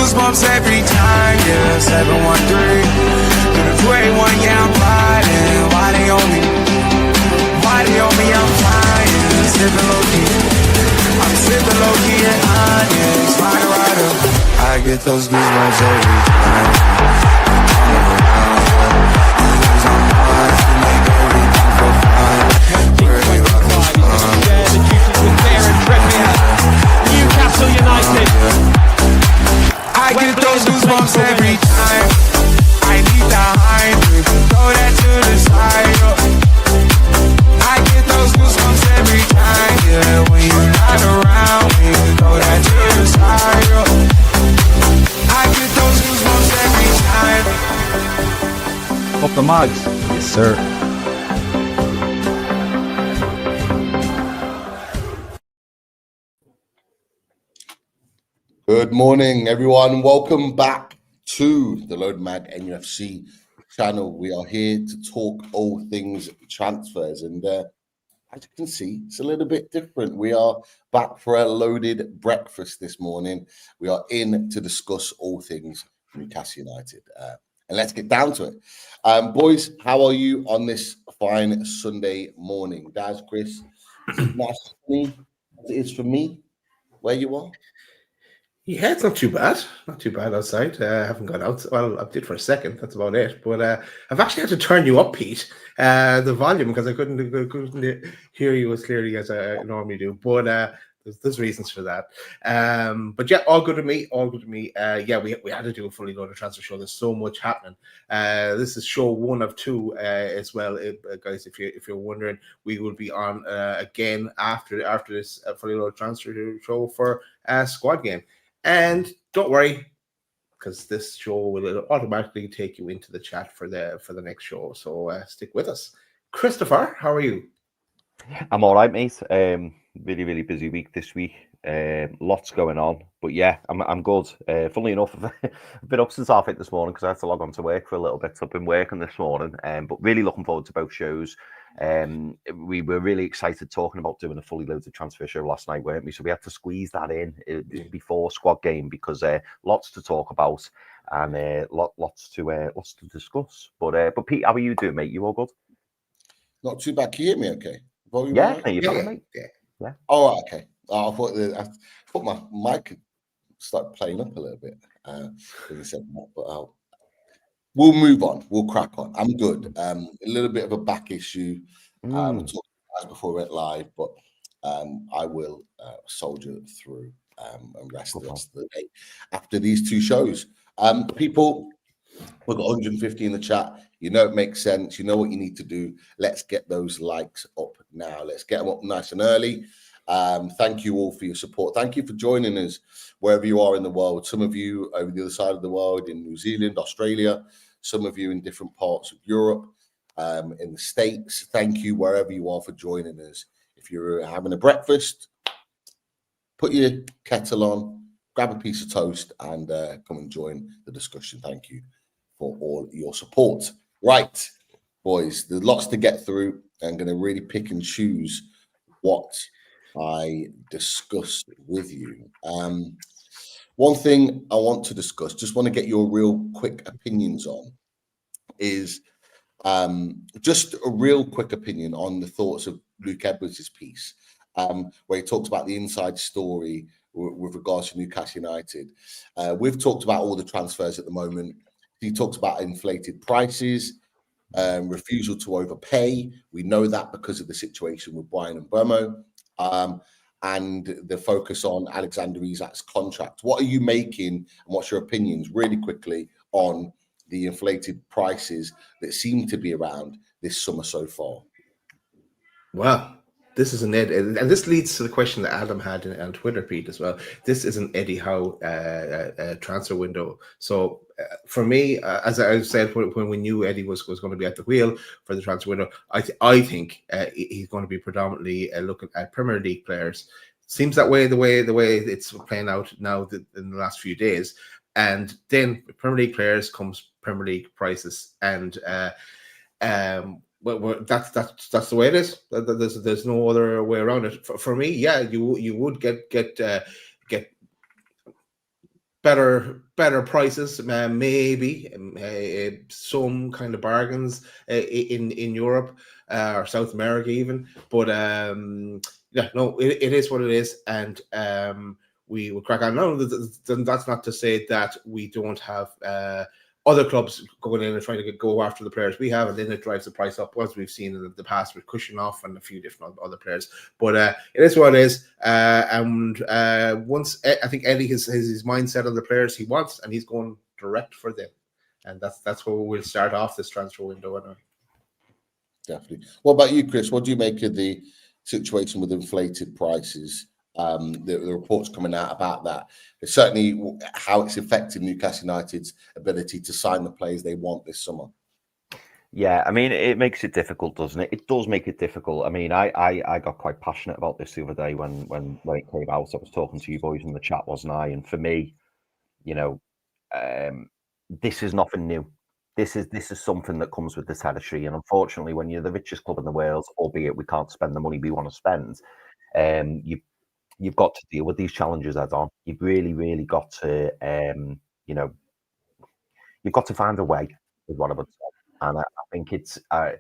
goosebumps every time, yeah, 713. Do the 281, yeah, I'm riding. Why they on me? Why they on me? I'm flying, sipping low key. I'm sipping low key and onions, flying rider. I get those goosebumps every time. Newcastle United. I get those goosebumps every time. I need the hype, throw that to the side. I get those goosebumps every time, yeah. When you're not around, when you throw that to the side. I get those goosebumps every time. Up the mugs. Yes, sir. Good morning, everyone. Welcome back to the Load Mag NUFC channel. We are here to talk all things transfers, and as you can see, it's a little bit different. We are back for a loaded breakfast this morning. We are in to discuss all things Newcastle United, and let's get down to it. Boys, how are you on this fine Sunday morning? Daz, Chris, is it nice for me as it is for me where you are? Yeah, it's not too bad. Not too bad outside. I haven't gone out. Well, I did for a second. That's about it. But I've actually had to turn you up, Pete, the volume, because I couldn't hear you as clearly as I normally do. But there's reasons for that. But yeah, all good to me. All good to me. Yeah, we had to do a fully loaded transfer show. There's so much happening. This is show 1 of 2 as well, guys. If you're wondering, we will be on again after this fully loaded transfer show for a squad game. And don't worry, because this show will automatically take you into the chat for the next show. So stick with us. Christopher, how are you? I'm all right, mate. Really, really busy week this week. Lots going on, but yeah, I'm good. Funnily enough, I've been up since 8:30 this morning because I had to log on to work for a little bit. So I've been working this morning, but really looking forward to both shows. We were really excited talking about doing a fully loaded transfer show last night, weren't we? So we had to squeeze that in before squad game because lots to talk about and lots to discuss. But Pete, how are you doing, mate? You all good? Not too bad. Can you hear me okay? Volume right? Mate. Yeah. Oh, right, okay. I thought my mic could start playing up a little bit when you said that, but we'll move on. We'll crack on. I'm good. A little bit of a back issue. We talked about it before we went live, but I will soldier through and rest the rest of the day after these 2 shows. People, we've got 150 in the chat. You know it makes sense. You know what you need to do. Let's get those likes up now. Let's get them up nice and early. Thank you all for your support. Thank you for joining us wherever you are in the world. Some of you over the other side of the world in New Zealand, Australia, some of you in different parts of Europe, in the States. Thank you wherever you are for joining us. If you're having a breakfast, put your kettle on, grab a piece of toast and come and join the discussion. Thank you for all your support. Right, boys, there's lots to get through. I'm going to really pick and choose what I discuss with you. One thing I want to discuss, just want to get your real quick opinions on, is just a real quick opinion on the thoughts of Luke Edwards' piece, where he talks about the inside story with regards to Newcastle United. We've talked about all the transfers at the moment. He talks about inflated prices, refusal to overpay. We know that because of the situation with Brian and Burmo, and the focus on Alexander Isak's contract. What are you making, and what's your opinions, really quickly, on the inflated prices that seem to be around this summer so far? Well, this is an Eddie, and this leads to the question that Adam had on Twitter, Pete, as well. This is an Eddie Howe transfer window. So for me, as I said when we knew Eddie was going to be at the wheel for the transfer window, I think he's going to be predominantly looking at Premier League players. Seems that way the way it's playing out now in the last few days. And then Premier League players comes Premier League prices, and well, that's the way it is. There's no other way around it. For me, yeah, you would get better prices, maybe some kind of bargains in Europe or South America even. But yeah, no, it is what it is, and we will crack on. No, that's not to say that we don't have other clubs going in and trying to go after the players we have, and then it drives the price up, as we've seen in the past with Kushinoff and a few different other players. But it is what it is. And once I think Eddie has his mindset on the players he wants, and he's going direct for them, and that's where we'll start off this transfer window. Anyway. Definitely. What about you, Chris? What do you make of the situation with inflated prices? The reports coming out about that. It's certainly how it's affecting Newcastle United's ability to sign the players they want this summer. Yeah, I mean, it makes it difficult, doesn't it? It does make it difficult. I mean, I got quite passionate about this the other day when it came out. I was talking to you boys in the chat, wasn't I? And for me, you know, this is nothing new. This is something that comes with the territory. And unfortunately, when you're the richest club in the world, albeit we can't spend the money we want to spend, you've got to deal with these challenges head on. You've really, really got to, you've got to find a way, is what I would say. And I think it's, I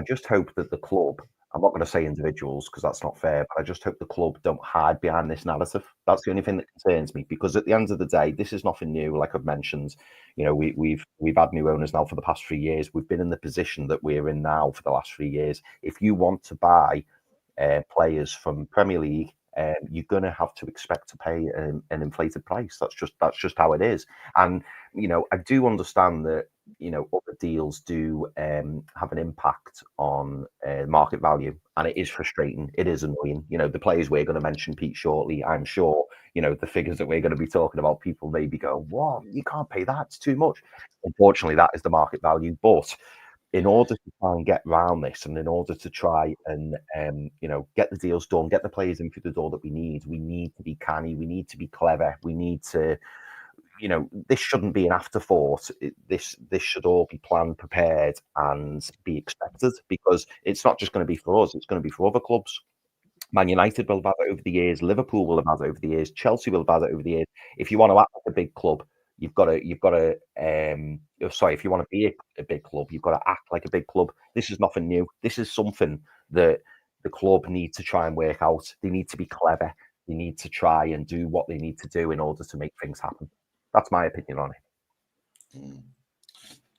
just hope that the club, I'm not going to say individuals because that's not fair, but I just hope the club don't hide behind this narrative. That's the only thing that concerns me, because at the end of the day, this is nothing new. Like I've mentioned, you know, we've had new owners now for the past 3 years. We've been in the position that we're in now for the last 3 years. If you want to buy players from Premier League, you're going to have to expect to pay an inflated price. That's just how it is. And you know, I do understand that, you know, other deals do have an impact on market value, and it is frustrating. It is annoying. You know, the players we're going to mention, Pete, shortly, I'm sure, you know, the figures that we're going to be talking about, people maybe go, "What? You can't pay that. It's too much." Unfortunately, that is the market value. But in order to try and get around this, and in order to try and you know, get the deals done, get the players in through the door that we need to be canny, we need to be clever, we need to, you know, this shouldn't be an afterthought. This should all be planned, prepared, and be expected, because it's not just going to be for us, it's going to be for other clubs. Man United will have had it over the years, Liverpool will have had it over the years, Chelsea will have had it over the years. If you want to act like a big club, you've got to if you want to be a big club, you've got to act like a big club. This is nothing new. This is something that the club need to try and work out. They need to be clever. They need to try and do what they need to do in order to make things happen. That's my opinion on it.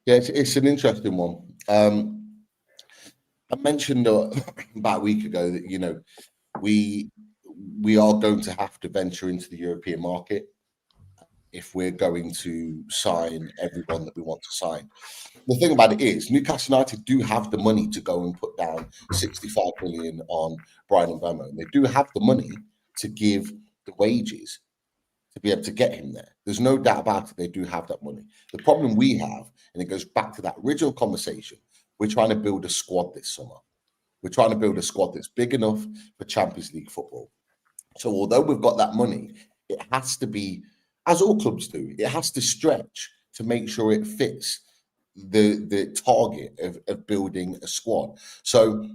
Yeah, it's an interesting one. I mentioned about a week ago that, you know, we are going to have to venture into the European market if we're going to sign everyone that we want to sign. The thing about it is, Newcastle United do have the money to go and put down 65 million on Bryan Mbeumo, and they do have the money to give the wages to be able to get him there. There's no doubt about it. They do have that money. The problem we have, and it goes back to that original conversation, we're trying to build a squad this summer. We're trying to build a squad that's big enough for Champions League football. So although we've got that money, it has to be, as all clubs do, it has to stretch to make sure it fits the target of building a squad. So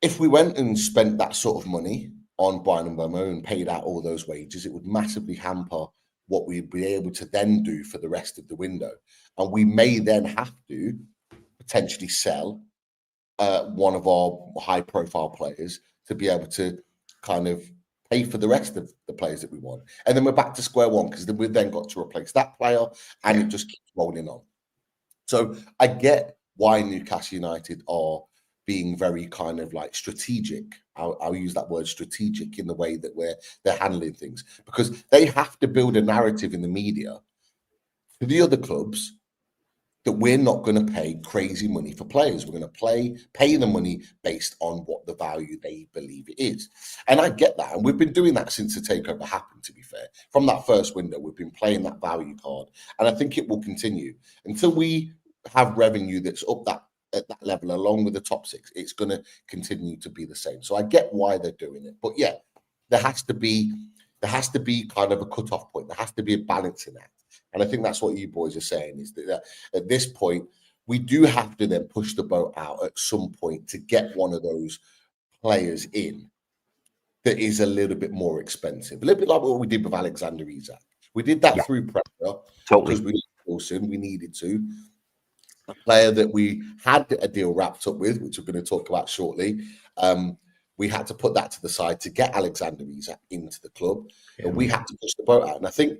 if we went and spent that sort of money on Bryan Mbeumo and paid out all those wages, it would massively hamper what we'd be able to then do for the rest of the window. And we may then have to potentially sell one of our high-profile players to be able to kind of pay for the rest of the players that we want. And then we're back to square one, because then we've then got to replace that player, and it just keeps rolling on. So I get why Newcastle United are being very kind of like strategic. I'll use that word, strategic, in the way that they're handling things, because they have to build a narrative in the media to the other clubs that we're not going to pay crazy money for players. We're going to pay the money based on what the value they believe it is. And I get that. And we've been doing that since the takeover happened, to be fair. From that first window, we've been playing that value card. And I think it will continue until we have revenue that's up at that level, along with the top six. It's going to continue to be the same. So I get why they're doing it. But yeah, there has to be kind of a cutoff point. There has to be a balancing act. And I think that's what you boys are saying, is that at this point, we do have to then push the boat out at some point to get one of those players in that is a little bit more expensive. A little bit like what we did with Alexander Isak. We did that Yeah. through pressure Totally. because we needed to. A player that we had a deal wrapped up with, which we're going to talk about shortly. We had to put that to the side to get Alexander Isak into the club, and we had to push the boat out. And I think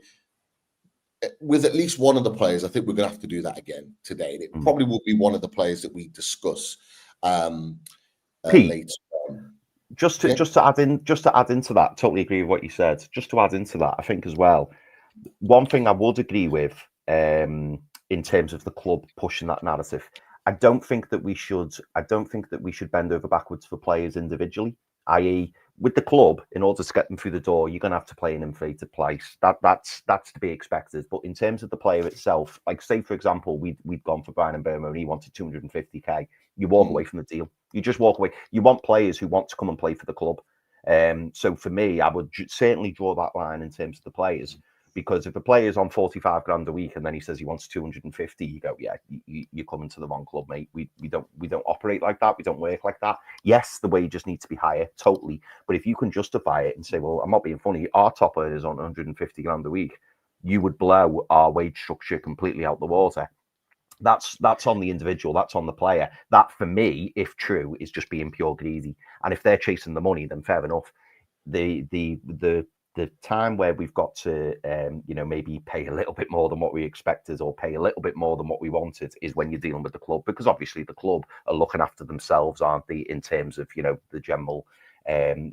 with at least one of the players, I think we're going to have to do that again today. And it probably will be one of the players that we discuss later on. Just to add into that, totally agree with what you said. Just to add into that, I think as well, one thing I would agree with in terms of the club pushing that narrative, I don't think that we should bend over backwards for players individually, i.e. with the club, in order to get them through the door, you're going to have to play an inflated price. That's to be expected. But in terms of the player itself, like say for example, we'd gone for Brian Mbeumo and he wanted 250k. You walk away from the deal. You just walk away. You want players who want to come and play for the club. So for me, I would certainly draw that line in terms of the players. Because if a player's on 45 grand a week and then he says he wants 250, you go, yeah, you're coming to the wrong club, mate. We don't operate like that. We don't work like that. Yes, the wages need to be higher, totally. But if you can justify it and say, well, I'm not being funny, our top earner is on 150 grand a week, you would blow our wage structure completely out the water. That's on the individual. That's on the player. That, for me, if true, is just being pure greedy. And if they're chasing the money, then fair enough. The time where we've got to, maybe pay a little bit more than what we expected or pay a little bit more than what we wanted is when you're dealing with the club, because obviously the club are looking after themselves, aren't they, in terms of, the general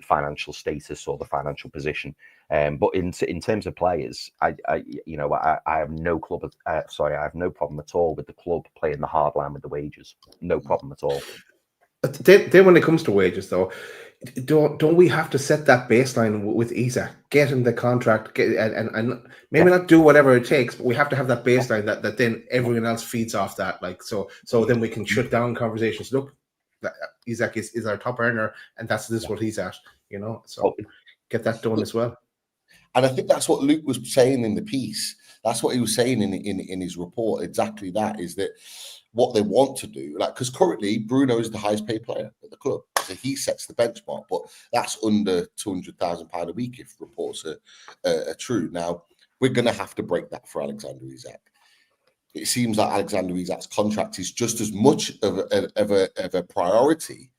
financial status or the financial position. But in terms of players, I have no I have no problem at all with the club playing the hard line with the wages. No problem at all. Then when it comes to wages, though, don't we have to set that baseline with Isak, get him the contract, and maybe not do whatever it takes, but we have to have that baseline that then everyone else feeds off that. So then we can shut down conversations. Look, Isak is our top earner, and this is what he's at. So get that done as well. And I think that's what Luke was saying in the piece. That's what he was saying in his report. Exactly that is that what they want to do, because currently Bruno is the highest paid player at the club, so he sets the benchmark. But that's under £200,000 a week if reports are true. Now we're going to have to break that for Alexander Isak. It seems like Alexander Isak's contract is just as much of a priority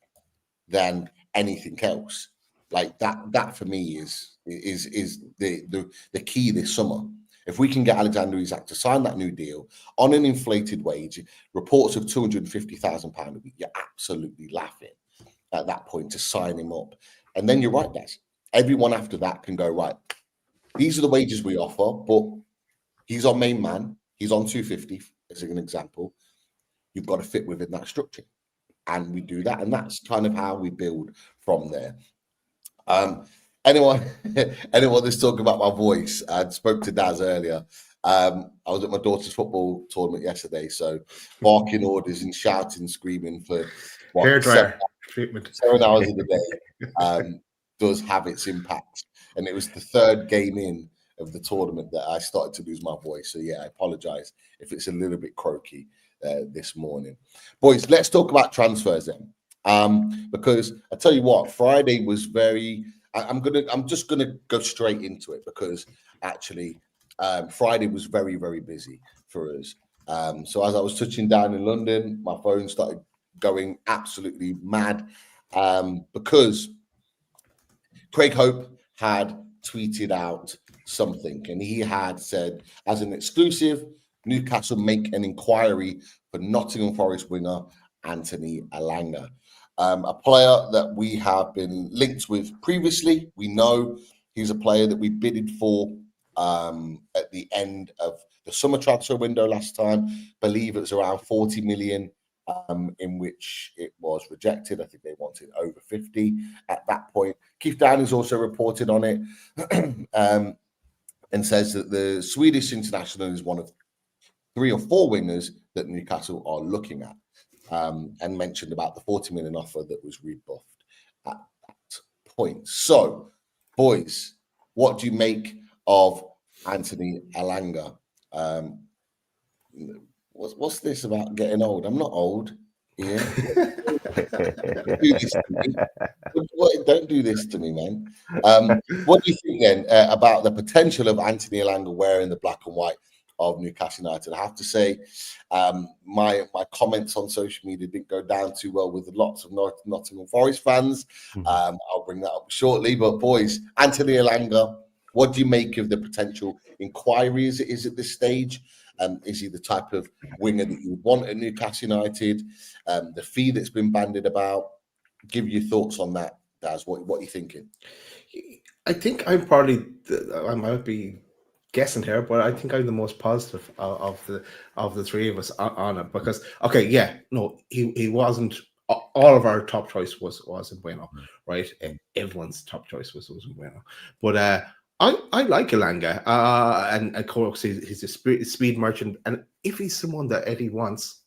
than anything else. Like that for me is the key this summer. If we can get Alexander Isak to sign that new deal on an inflated wage, reports of £250,000 a week, you're absolutely laughing at that point to sign him up. And then you're right, guys. Everyone after that can go, right, these are the wages we offer, but he's our main man. He's on 250, as an example. You've got to fit within that structure. And we do that. And that's kind of how we build from there. Anyone that's talking about my voice, I spoke to Daz earlier. I was at my daughter's football tournament yesterday, so barking orders and shouting, screaming for hairdryer treatment 7 hours of the day does have its impact. And it was the third game in of the tournament that I started to lose my voice. So yeah, I apologize if it's a little bit croaky this morning. Boys, let's talk about transfers then. Because I tell you what, Friday was very. I'm just gonna go straight into it because actually Friday was very, very busy for us. So as I was touching down in London, my phone started going absolutely mad because Craig Hope had tweeted out something, and he had said, as an exclusive, Newcastle make an inquiry for Nottingham Forest winger Anthony Elanga. A player that we have been linked with previously. We know he's a player that we bidded for at the end of the summer transfer window last time. Believe it was around 40 million, in which it was rejected. I think they wanted over 50 at that point. Keith Downey's also reported on it and says that the Swedish international is one of 3 or 4 wingers that Newcastle are looking at. And mentioned about the 40 million offer that was rebuffed at that point. So, boys, what do you make of Anthony Elanga? What's this about getting old? I'm not old. Yeah. Don't do this to me. Don't do this to me, man. What do you think then about the potential of Anthony Elanga wearing the black and white of Newcastle United? I have to say, my comments on social media didn't go down too well with lots of Nottingham Forest fans. I'll bring that up shortly. But boys, Anthony Elanga, what do you make of the potential inquiry as it is at this stage? Is he the type of winger that you would want at Newcastle United? The fee that's been bandied about. Give your thoughts on that, Daz. What are you thinking? I think I'm probably, I might be guessing here, but I think I'm the most positive of the three of us on it, because he wasn't. All of our top choice was Bueno, right? Everyone's top choice was Bueno, but I like Elanga, and of course he's a speed merchant, and if he's someone that Eddie wants,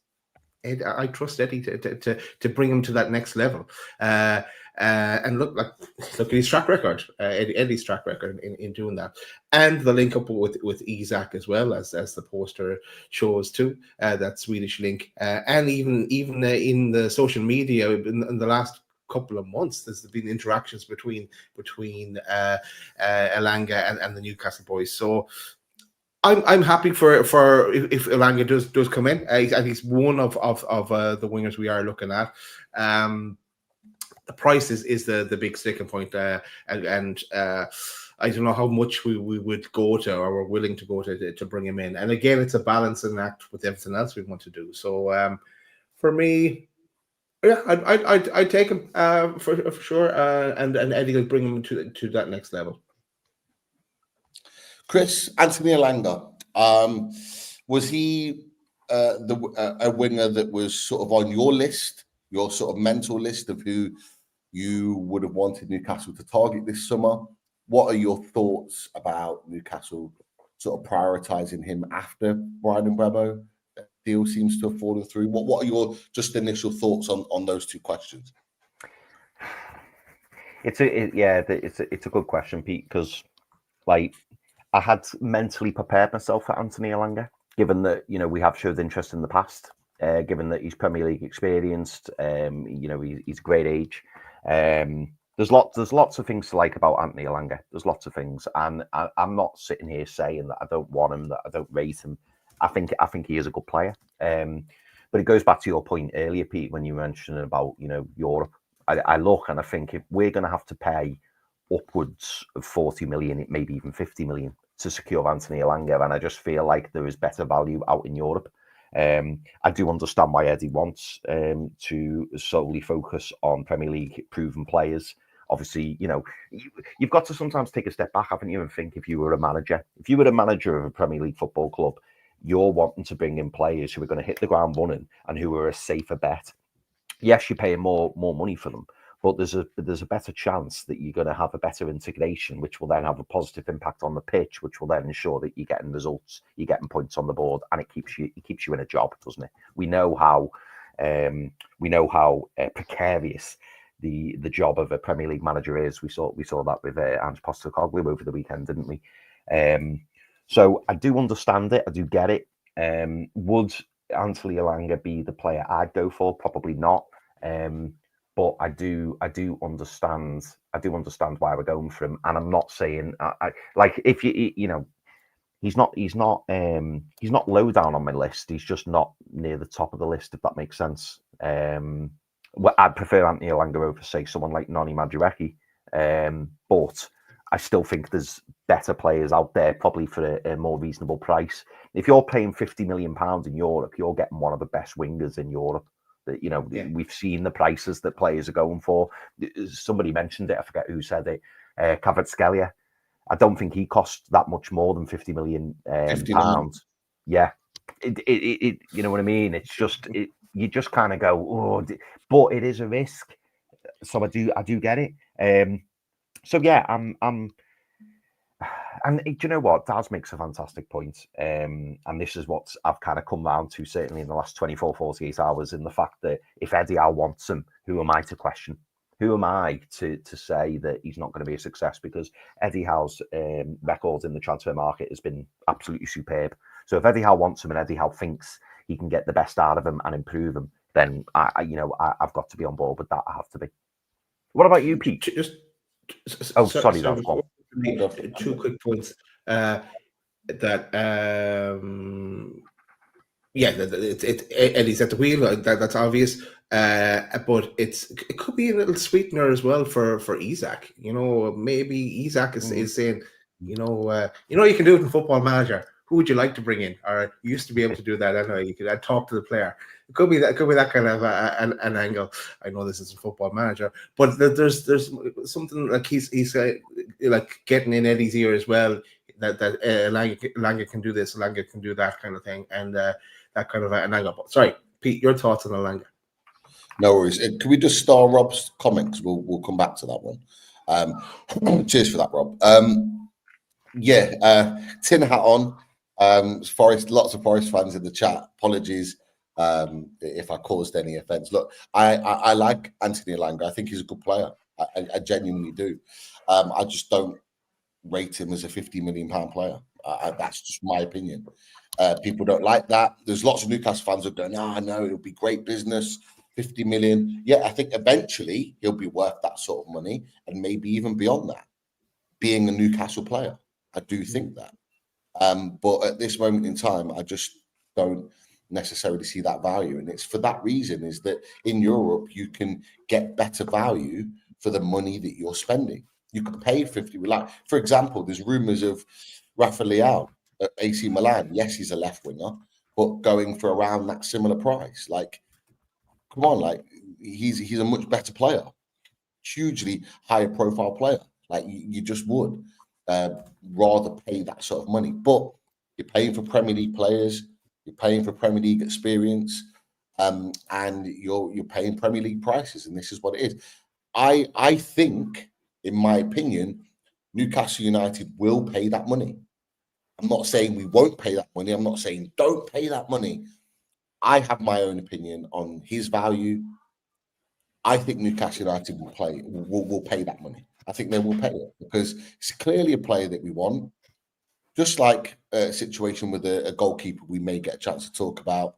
I trust Eddie to bring him to that next level. And look at his track record, Eddie's track record in doing that, and the link up with Isaac as well, as the poster shows too. That Swedish link, and even in the social media in the last couple of months, there's been interactions between Elanga and the Newcastle boys. So I'm happy for if Elanga does come in. And he's one of the wingers we are looking at. The price is the big sticking point, and I don't know how much we would go to, or we're willing to go to bring him in. And again, it's a balancing act with everything else we want to do. So for me, yeah, I'd take him for sure, and Eddie will bring him to that next level. Chris, Anthony Elanga, was he a winger that was sort of on your list, your sort of mental list of who you would have wanted Newcastle to target this summer? What are your thoughts about Newcastle sort of prioritising him after Brian Mbeumo deal seems to have fallen through? What are your just initial thoughts on those two questions? It's a good question, Pete, because like I had mentally prepared myself for Anthony Elanga, given that we have showed interest in the past, given that he's Premier League experienced, he's a great age. There's lots of things to like about Anthony Elanga. There's lots of things, and I'm not sitting here saying that I don't want him, that I don't rate him. I think he is a good player. But it goes back to your point earlier, Pete, when you mentioned about Europe. I look and I think if we're going to have to pay upwards of 40 million, maybe even 50 million to secure Anthony Elanga, and I just feel like there is better value out in Europe. I do understand why Eddie wants to solely focus on Premier League proven players. Obviously, you've got to sometimes take a step back, haven't you, and think if you were a manager of a Premier League football club, you're wanting to bring in players who are going to hit the ground running and who are a safer bet. Yes, you're paying more money for them, but there's a better chance that you're going to have a better integration, which will then have a positive impact on the pitch, which will then ensure that you're getting results, you're getting points on the board, and it keeps you in a job, doesn't it? We know how precarious the job of a Premier League manager is. We saw that with Ange Postecoglou over the weekend, didn't we? So I do understand it. I do get it. Would Anthony Elanga be the player I'd go for? Probably not. But I do understand. I do understand why we're going for him, and I'm not saying like if he's not low down on my list. He's just not near the top of the list, if that makes sense. I'd prefer Anthony Elanga over, say, someone like Noni Madueke, but I still think there's better players out there, probably for a more reasonable price. If you're paying £50 million in Europe, you're getting one of the best wingers in Europe. We've seen the prices that players are going for. Somebody mentioned it. I forget who said it. Kvaratskhelia. I don't think he cost that much more than £50 million pounds. Yeah, it you know what I mean. It's just you just kind of go, oh, but it is a risk. So I do get it. So yeah, I'm. And do you know what? Daz makes a fantastic point. And this is what I've kind of come round to, certainly in the last 24, 48 hours, in the fact that if Eddie Howe wants him, who am I to question? Who am I to say that he's not going to be a success? Because Eddie Howe's record in the transfer market has been absolutely superb. So if Eddie Howe wants him and Eddie Howe thinks he can get the best out of him and improve him, then I've got to be on board with that. I have to be. What about you, Pete? Sorry, that's one. 2 quick points. Eddie said the wheel. That's obvious. But it could be a little sweetener as well for Isaac. Maybe Isaac is saying, you can do it in Football Manager. Who would you like to bring in? Or you used to be able to do that anyway. You could talk to the player. It could be that kind of an angle. I know this isn't Football Manager, but there's something like he's like getting in Eddie's ear as well. That Elanga can do this, Elanga can do that kind of thing, and that kind of an angle. Sorry, Pete, your thoughts on Elanga? No worries. Can we just star Rob's comments? We'll come back to that one. Cheers for that, Rob. Tin hat on. Forest, lots of Forest fans in the chat. Apologies if I caused any offence. Look, I like Anthony Elanga. I think he's a good player. I genuinely do. I just don't rate him as a £50 million player. That's just my opinion. People don't like that. There's lots of Newcastle fans who go, no, it'll be great business. 50 million. Yeah, I think eventually he'll be worth that sort of money and maybe even beyond that, being a Newcastle player. I do think that. But at this moment in time, I just don't necessarily see that value. And it's for that reason is that in Europe, you can get better value for the money that you're spending. You could pay 50. Like, for example, there's rumours of Rafa Leao at AC Milan. Yes, he's a left winger, but going for around that similar price. Like, come on, like he's a much better player, hugely higher profile player. Like you just would rather pay that sort of money. But you're paying for Premier League players, you're paying for Premier League experience, and you're paying Premier League prices, and this is what it is. I think, in my opinion, Newcastle United will pay that money. I'm not saying we won't pay that money. I'm not saying don't pay that money. I have my own opinion on his value. I think Newcastle United will pay that money. I think they will pay it because it's clearly a player that we want. Just like a situation with a goalkeeper we may get a chance to talk about.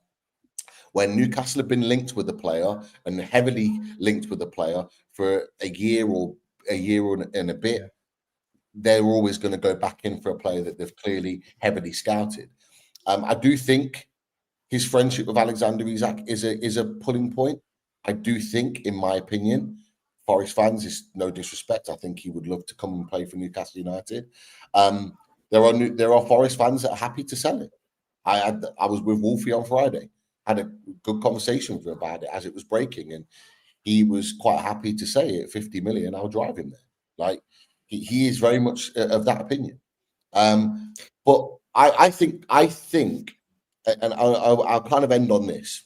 When Newcastle have been linked with a player and heavily linked with a player for a year and a bit, they're always going to go back in for a player that they've clearly heavily scouted. I do think his friendship with Alexander Isak is a pulling point. I do think, in my opinion, Forest fans, is no disrespect, I think he would love to come and play for Newcastle United. There are Forest fans that are happy to sell it. I was with Wolfie on Friday, had a good conversation with him about it as it was breaking, and he was quite happy to say at 50 million, I'll drive him there. Like he is very much of that opinion. But I think, and I'll kind of end on this.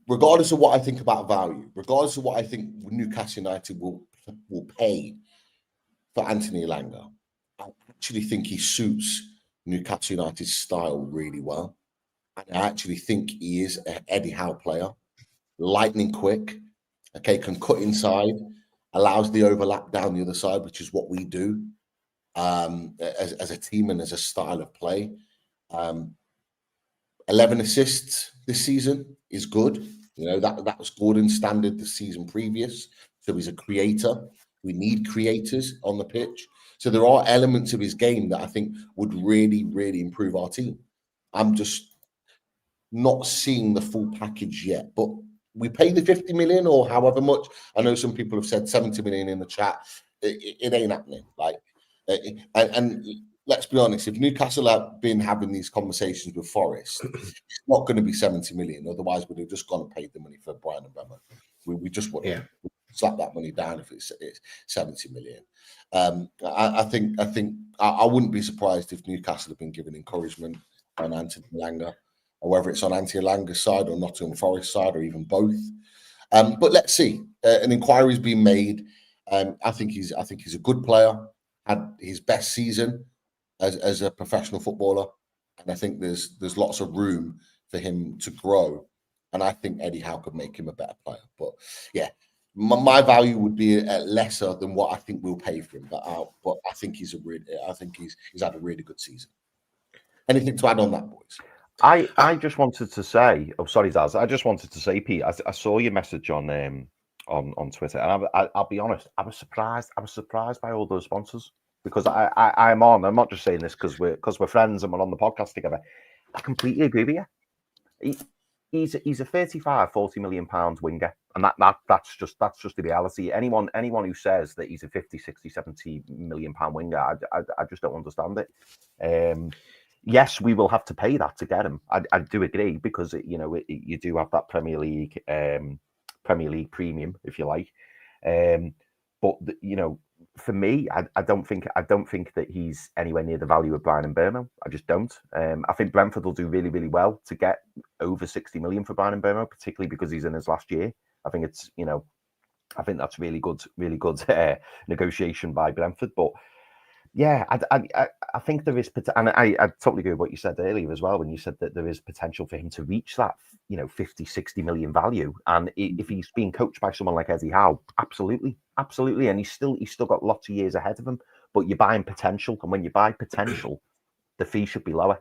Regardless of what I think about value, regardless of what I think Newcastle United will pay for Anthony Elanga, I actually think he suits Newcastle United's style really well. And I actually think he is an Eddie Howe player, lightning quick, can cut inside, allows the overlap down the other side, which is what we do as a team and as a style of play. 11 assists this season is good. That was Gordon's standard the season previous. So he's a creator. We need creators on the pitch. So there are elements of his game that I think would really, really improve our team. I'm just not seeing the full package yet. But we pay the 50 million or however much. I know some people have said 70 million in the chat. It ain't happening. And let's be honest, if Newcastle have been having these conversations with Forest, it's not going to be 70 million. Otherwise, we'd have just gone and paid the money for Brian and Bremer. We just wouldn't slap that money down if it's 70 million. I think I wouldn't be surprised if Newcastle have been given encouragement on Anthony Elanga, or whether it's on Anthony Elanga's side or Nottingham Forest side or even both. But let's see. An inquiry's been made. I think he's a good player. Had his best season as a professional footballer, and I think there's lots of room for him to grow, and I think Eddie Howe could make him a better player. But yeah, my value would be lesser than what I think we'll pay for him. But I think he's had a really good season. Anything to add on that, boys? I just wanted to say, oh sorry, Daz. I just wanted to say, Pete. I saw your message on Twitter, and I'll be honest. I was surprised by all those sponsors because I'm on. I'm not just saying this because we're friends and we're on the podcast together. I completely agree with you. He's a 35, 40 million pound winger, and that's just the reality. Anyone who says that he's a 50, 60, 70 million pound winger, I just don't understand it. Yes, we will have to pay that to get him. I do agree because you do have that Premier League premium, if you like. But for me, I don't think that he's anywhere near the value of Bryan Mbeumo. I just don't. I think Brentford will do really, really well to get over 60 million for Bryan Mbeumo, particularly because he's in his last year. I think it's I think that's really good negotiation by Brentford, but. Yeah, I think there is, and I totally agree with what you said earlier as well, when you said that there is potential for him to reach that, 50, 60 million value. And if he's being coached by someone like Eddie Howe, absolutely. And he's still got lots of years ahead of him, but you're buying potential. And when you buy potential, the fee should be lower.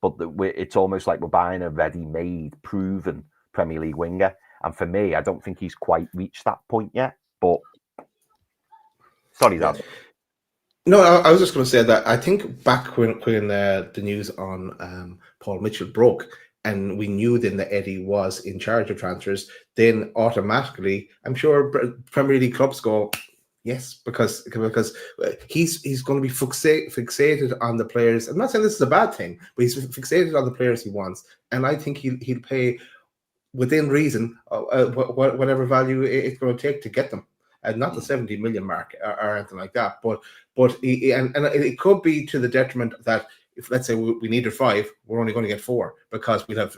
But it's almost like we're buying a ready-made, proven Premier League winger. And for me, I don't think he's quite reached that point yet. But sorry, Dad. No, I was just going to say that I think back when the news on Paul Mitchell broke, and we knew then that Eddie was in charge of transfers, then automatically, I'm sure Premier League clubs go, yes, because he's going to be fixated on the players. I'm not saying this is a bad thing, but he's fixated on the players he wants, and I think he'll pay within reason whatever value it's going to take to get them. Not the 70 million mark or anything like that, but it could be to the detriment that if, let's say, we needed 5, we're only going to get 4 because we'd have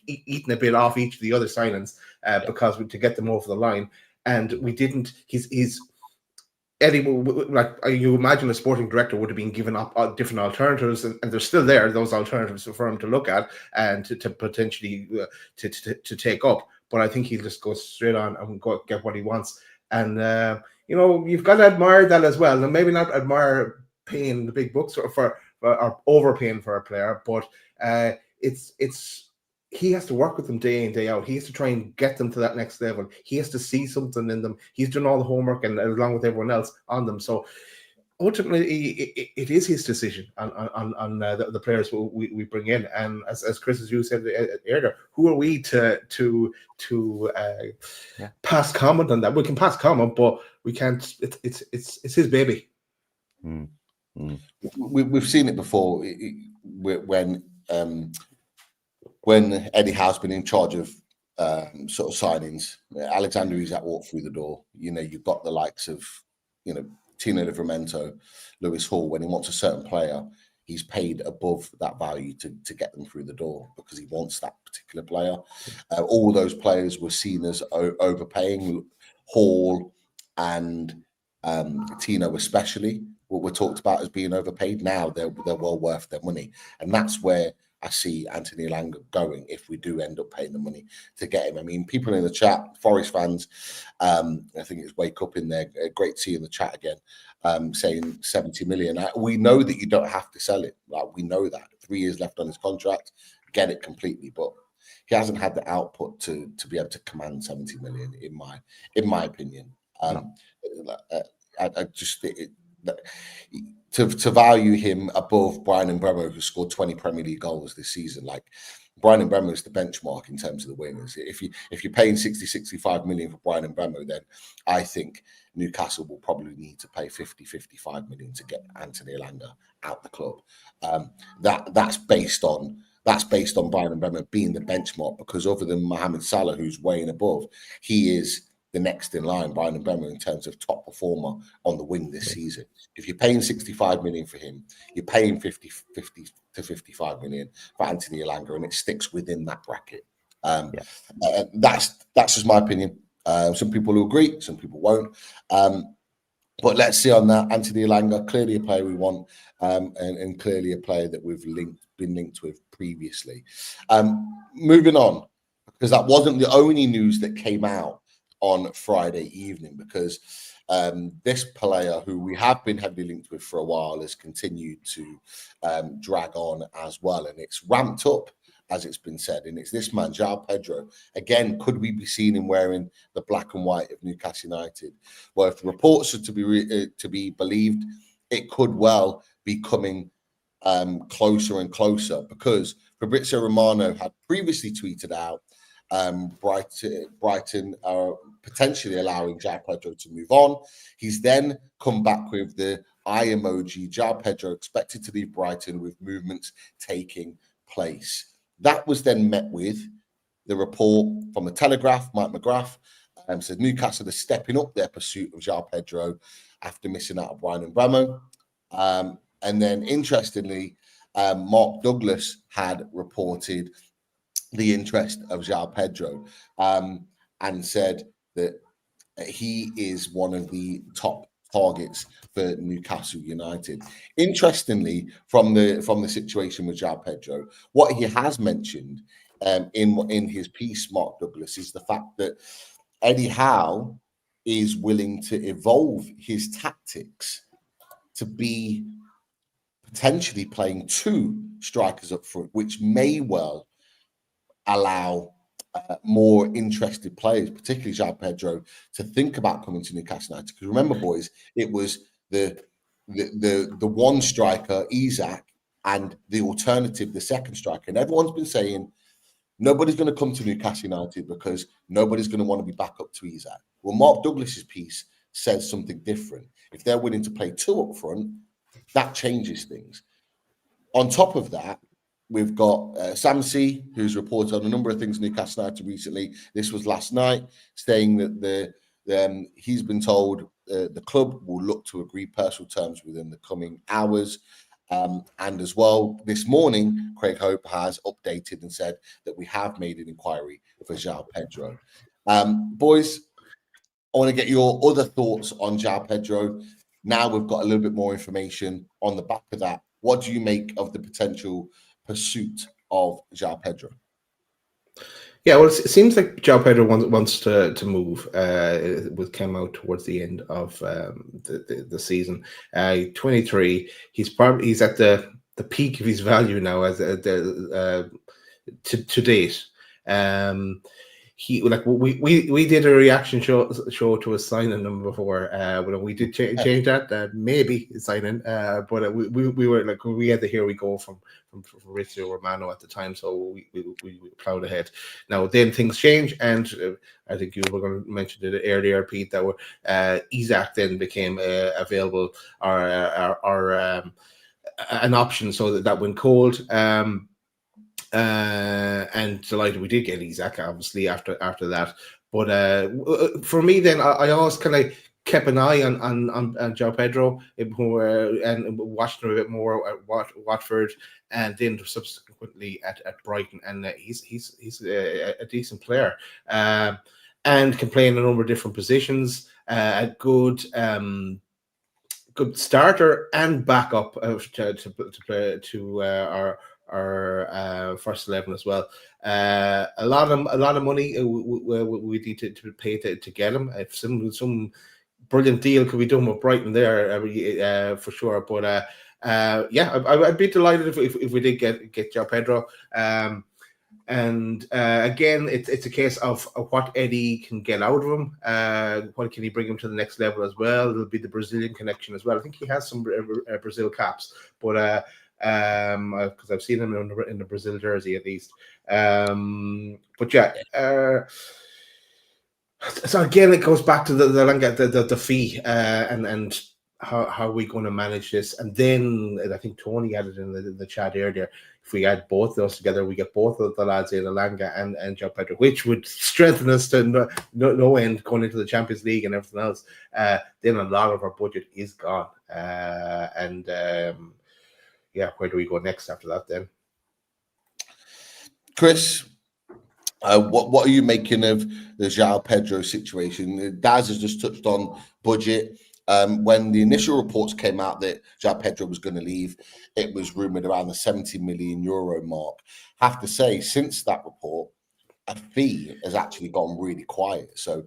eaten a bit off each of the other signings because to get them over the line, and we didn't. He's Eddie, like you imagine, a sporting director would have been given up different alternatives, and they're still there, those alternatives for him to look at and to potentially to take up. But I think he'll just go straight on and go get what he wants. And you've got to admire that as well. And maybe not admire paying the big bucks or overpaying for a player, but he has to work with them day in, day out. He has to try and get them to that next level. He has to see something in them. He's done all the homework and along with everyone else on them. So ultimately, it is his decision on the players we bring in. And as Chris, as you said earlier, who are we to pass comment on that? We can pass comment, but we can't. It's his baby. We've seen it before when Eddie Howe's been in charge of sort of signings. Alexander Isak walked through the door. You've got the likes of Tino, Livramento, Lewis Hall. When he wants a certain player, he's paid above that value to get them through the door because he wants that particular player. All those players were seen as overpaying. Hall and Tino especially were talked about as being overpaid. Now they're well worth their money, and that's where I see Anthony Elanga going if we do end up paying the money to get him. I mean, people in the chat, Forest fans, I think it's Wake Up in there. Great to see in the chat again, saying 70 million. We know that you don't have to sell it. We know that. 3 years left on his contract. Get it completely. But he hasn't had the output to be able to command 70 million, in my opinion. I just to value him above Bryan Mbeumo, who scored 20 Premier League goals this season. Like, Bryan Mbeumo is the benchmark in terms of the wingers. If you're paying 60, 65 million for Bryan Mbeumo, then I think Newcastle will probably need to pay 50, 55 million to get Anthony Elanga out the club. That's based on Bryan Mbeumo being the benchmark, because other than Mohamed Salah, who's way and above, he is the next in line, Bryan Mbeumo, in terms of top performer on the wing this season. If you're paying 65 million for him, you're paying 50 to 55 million for Anthony Elanga, and it sticks within that bracket. That's just my opinion. Some people will agree, some people won't. But let's see on that. Anthony Elanga, clearly a player we want, and clearly a player that we've been linked with previously. Moving on, because that wasn't the only news that came out on Friday evening, because this player, who we have been heavily linked with for a while, has continued to drag on as well, and it's ramped up as it's been said, and it's this man, Joao Pedro. Again, could we be seeing him wearing the black and white of Newcastle United? Well, if the reports are to be believed, it could well be coming closer and closer, because Fabrizio Romano had previously tweeted out Brighton are potentially allowing Joao Pedro to move on. He's then come back with the eye emoji, Joao Pedro expected to leave Brighton with movements taking place. That was then met with the report from the Telegraph, Mike McGrath, said Newcastle are stepping up their pursuit of Joao Pedro after missing out on Brian and Bramo. And then, interestingly, Mark Douglas had reported the interest of Joao Pedro and said that he is one of the top targets for Newcastle United. Interestingly, from the situation with Joao Pedro, what he has mentioned in his piece, Mark Douglas, is the fact that Eddie Howe is willing to evolve his tactics to be potentially playing two strikers up front, which may well allow more interested players, particularly Joao Pedro, to think about coming to Newcastle United. Because remember, boys, it was the one striker, Isak, and the alternative, the second striker. And everyone's been saying nobody's going to come to Newcastle United because nobody's going to want to be back up to Isak. Well, Mark Douglas's piece says something different. If they're willing to play two up front, that changes things. On top of that, we've got Sam C, who's reported on a number of things in Newcastle United recently. This was last night, saying that he's been told the club will look to agree personal terms within the coming hours. And as well, this morning, Craig Hope has updated and said that we have made an inquiry for Joao Pedro. Boys, I want to get your other thoughts on Joao Pedro. Now we've got a little bit more information on the back of that. What do you make of the potential pursuit of Joao Pedro? Yeah, well, it seems like Joao Pedro wants to move. With came out towards the end of the season. 23. He's at the peak of his value now as to date. We did a reaction show to a signing number before. But we did change that. Maybe signing. But we were like, we had the here we go from Fabrizio Romano at the time, so we plowed ahead. Now then things change, and I think you were going to mention it earlier, Pete, that Isak then became available or an option, so that went cold. And delighted we did get Isak, obviously, after that. But for me, then I always kind of kept an eye on Joao Pedro and watched him a bit more at Watford, and then subsequently at Brighton. And he's a decent player, and can play in a number of different positions. A good starter and backup to play to our first 11 as well. A lot of money we need to pay to get him. If some brilliant deal could be done with Brighton there, for sure. But I'd be delighted if we did get Joao Pedro. And again, it's a case of what Eddie can get out of him. What can he bring him to the next level as well? There'll be the Brazilian connection as well. I think he has some Brazil caps, but because I've seen him in the Brazil jersey at least. But yeah. So again, it goes back to the fee and how are we going to manage this? And then I think Tony added in the chat earlier, if we add both those together, we get both of the lads in Elanga and Joao Pedro, which would strengthen us to no end going into the Champions League and everything else. Then a lot of our budget is gone. Where do we go next after that then? Chris, what are you making of the Joao Pedro situation? Daz has just touched on budget. When the initial reports came out that Joao Pedro was going to leave, it was rumoured around the 70 million euro mark. Have to say, since that report, a fee has actually gone really quiet. So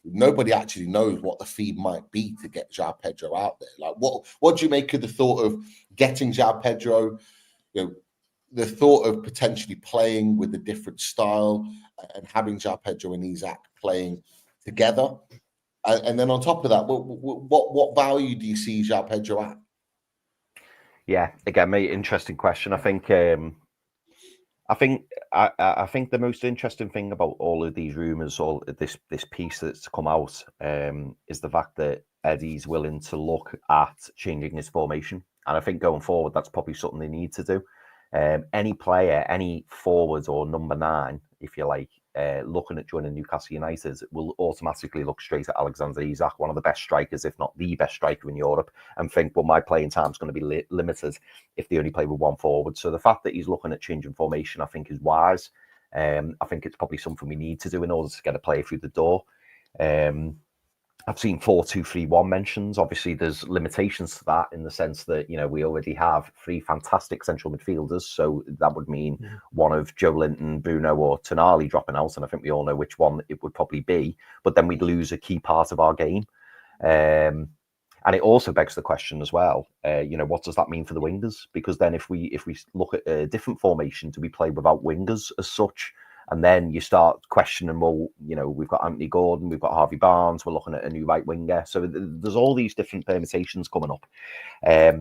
nobody actually knows what the fee might be to get Joao Pedro out there. Like, what do you make of the thought of getting Joao Pedro? You know, the thought of potentially playing with a different style and having Joao Pedro and Isaac playing together, and then on top of that, what value do you see Joao Pedro at? Yeah, again, mate, interesting question. I think the most interesting thing about all of these rumours, all this piece that's come out, is the fact that Eddie's willing to look at changing his formation, and I think going forward, that's probably something they need to do. Any player, any forward or number 9, if you like, looking at joining Newcastle United will automatically look straight at Alexander Isak, one of the best strikers, if not the best striker in Europe, and think, well, my playing time is going to be limited if they only play with one forward. So the fact that he's looking at changing formation, I think, is wise. I think it's probably something we need to do in order to get a player through the door. I've seen 4-2-3-1 mentions. Obviously, there's limitations to that in the sense that, we already have 3 fantastic central midfielders. So that would mean one of Joe Linton, Bruno or Tonali dropping out. And I think we all know which one it would probably be. But then we'd lose a key part of our game. And it also begs the question as well, what does that mean for the wingers? Because then if we look at a different formation, do we play without wingers as such? And then you start questioning, well, we've got Anthony Gordon, we've got Harvey Barnes, we're looking at a new right winger. So there's all these different permutations coming up. I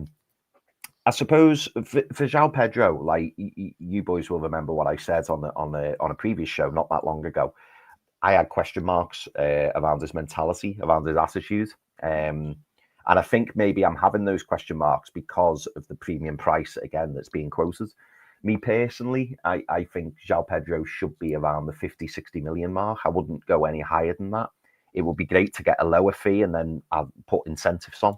suppose for Joao Pedro, like you boys will remember what I said on a previous show not that long ago. I had question marks around his mentality, around his attitude. And I think maybe I'm having those question marks because of the premium price, again, that's being quoted. Me personally, I think Joao Pedro should be around the 50-60 million mark. I wouldn't go any higher than that. It would be great to get a lower fee and then I'll put incentives on.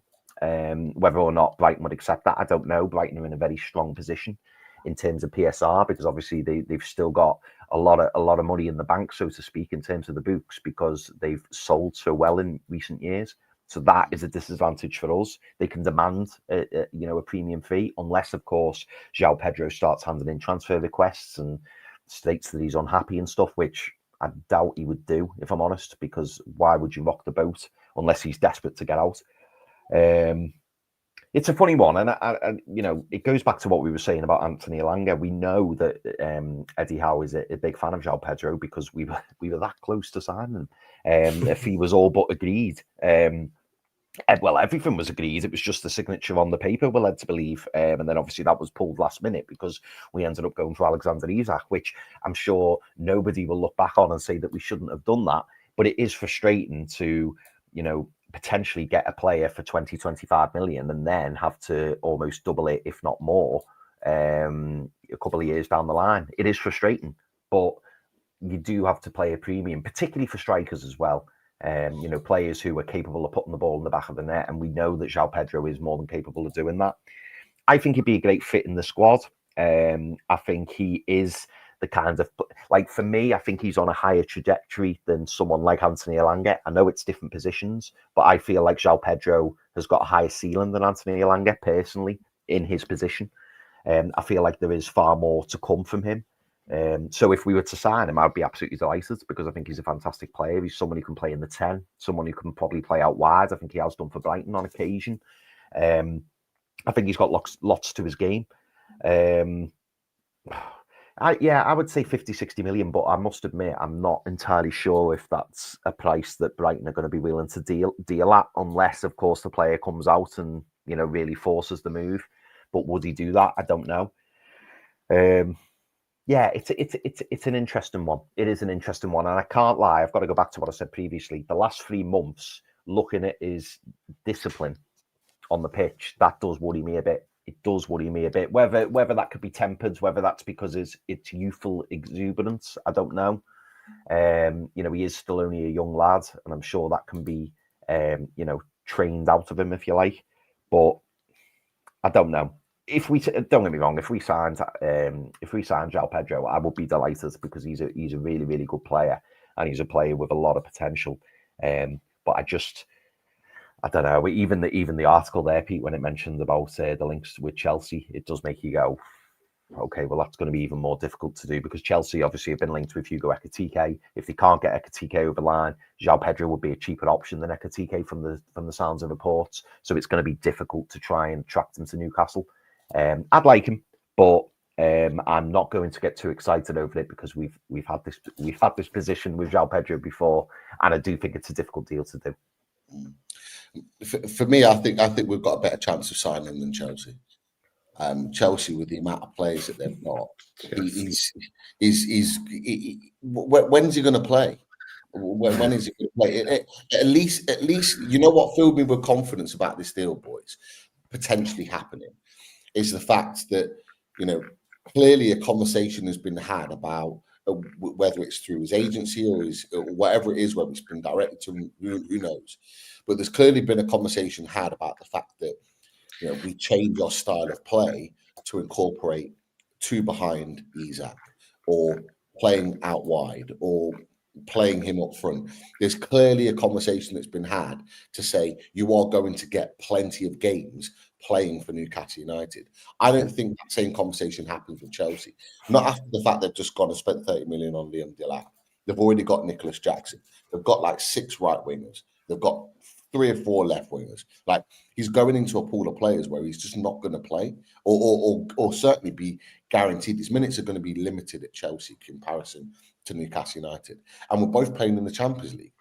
Whether or not Brighton would accept that, I don't know. Brighton are in a very strong position in terms of PSR because obviously they've still got a lot of money in the bank, so to speak, in terms of the books because they've sold so well in recent years. So that is a disadvantage for us. They can demand a premium fee unless, of course, Joao Pedro starts handing in transfer requests and states that he's unhappy and stuff, which I doubt he would do, if I'm honest, because why would you rock the boat unless he's desperate to get out? It's a funny one, and I it goes back to what we were saying about Anthony Elanga. We know that Eddie Howe is a big fan of Joao Pedro because we were that close to signing him. If he was all but agreed. Well, everything was agreed. It was just the signature on the paper, we're led to believe. And then obviously that was pulled last minute because we ended up going for Alexander Isak, which I'm sure nobody will look back on and say that we shouldn't have done that. But it is frustrating to, potentially get a player for 20-25 million and then have to almost double it, if not more, a couple of years down the line. It is frustrating, but you do have to play a premium, particularly for strikers as well. Players who are capable of putting the ball in the back of the net, and we know that Joao Pedro is more than capable of doing that. I think he'd be a great fit in the squad. I think he is the kind of, for me, I think he's on a higher trajectory than someone like Anthony Elanga. I know it's different positions, but I feel like Joao Pedro has got a higher ceiling than Anthony Elanga, personally, in his position. I feel like there is far more to come from him. So if we were to sign him, I'd be absolutely delighted because I think he's a fantastic player. He's someone who can play in the 10, someone who can probably play out wide. I think he has done for Brighton on occasion. I think he's got lots to his game. I would say 50-60 million, but I must admit I'm not entirely sure if that's a price that Brighton are going to be willing to deal at, unless, of course, the player comes out and really forces the move. But would he do that? I don't know. Yeah, it's an interesting one. It is an interesting one, and I can't lie. I've got to go back to what I said previously. The last 3 months, looking at his discipline on the pitch, that does worry me a bit. It does worry me a bit. Whether that could be tempered, whether that's because it's youthful exuberance, I don't know. He is still only a young lad, and I'm sure that can be, trained out of him, if you like. But I don't know. Don't get me wrong, if we signed Joao Pedro, I would be delighted because he's a really, really good player and he's a player with a lot of potential. But I don't know. Even the article there, Pete, when it mentioned about the links with Chelsea, it does make you go, okay, well that's going to be even more difficult to do because Chelsea obviously have been linked with Hugo Ekitike. If they can't get Ekitike over the line, Joao Pedro would be a cheaper option than Ekitike from the sounds of reports. So it's going to be difficult to try and attract him to Newcastle. I'd like him, but I'm not going to get too excited over it because we've had this position with Joao Pedro before, and I do think it's a difficult deal to do. For me, I think we've got a better chance of signing than Chelsea. Chelsea, with the amount of players that they've got, when's he going to play? When is he going to play? At least, you know what filled me with confidence about this deal, boys, potentially happening, is the fact that, you know, clearly a conversation has been had about whether it's through his agency or whatever it is, whether it's been directed to him, who knows. But there's clearly been a conversation had about the fact that, you know, we change our style of play to incorporate two behind Isak, or playing out wide, or playing him up front. There's clearly a conversation that's been had to say you are going to get plenty of games playing for Newcastle United. I don't think that same conversation happens with Chelsea. Not after the fact they've just gone and spent 30 million on Liam Delap. They've already got Nicholas Jackson. They've got like 6 right wingers. They've got 3 or 4 left wingers. Like, he's going into a pool of players where he's just not going to play, or certainly be guaranteed his minutes are going to be limited at Chelsea in comparison to Newcastle United. And we're both playing in the Champions League.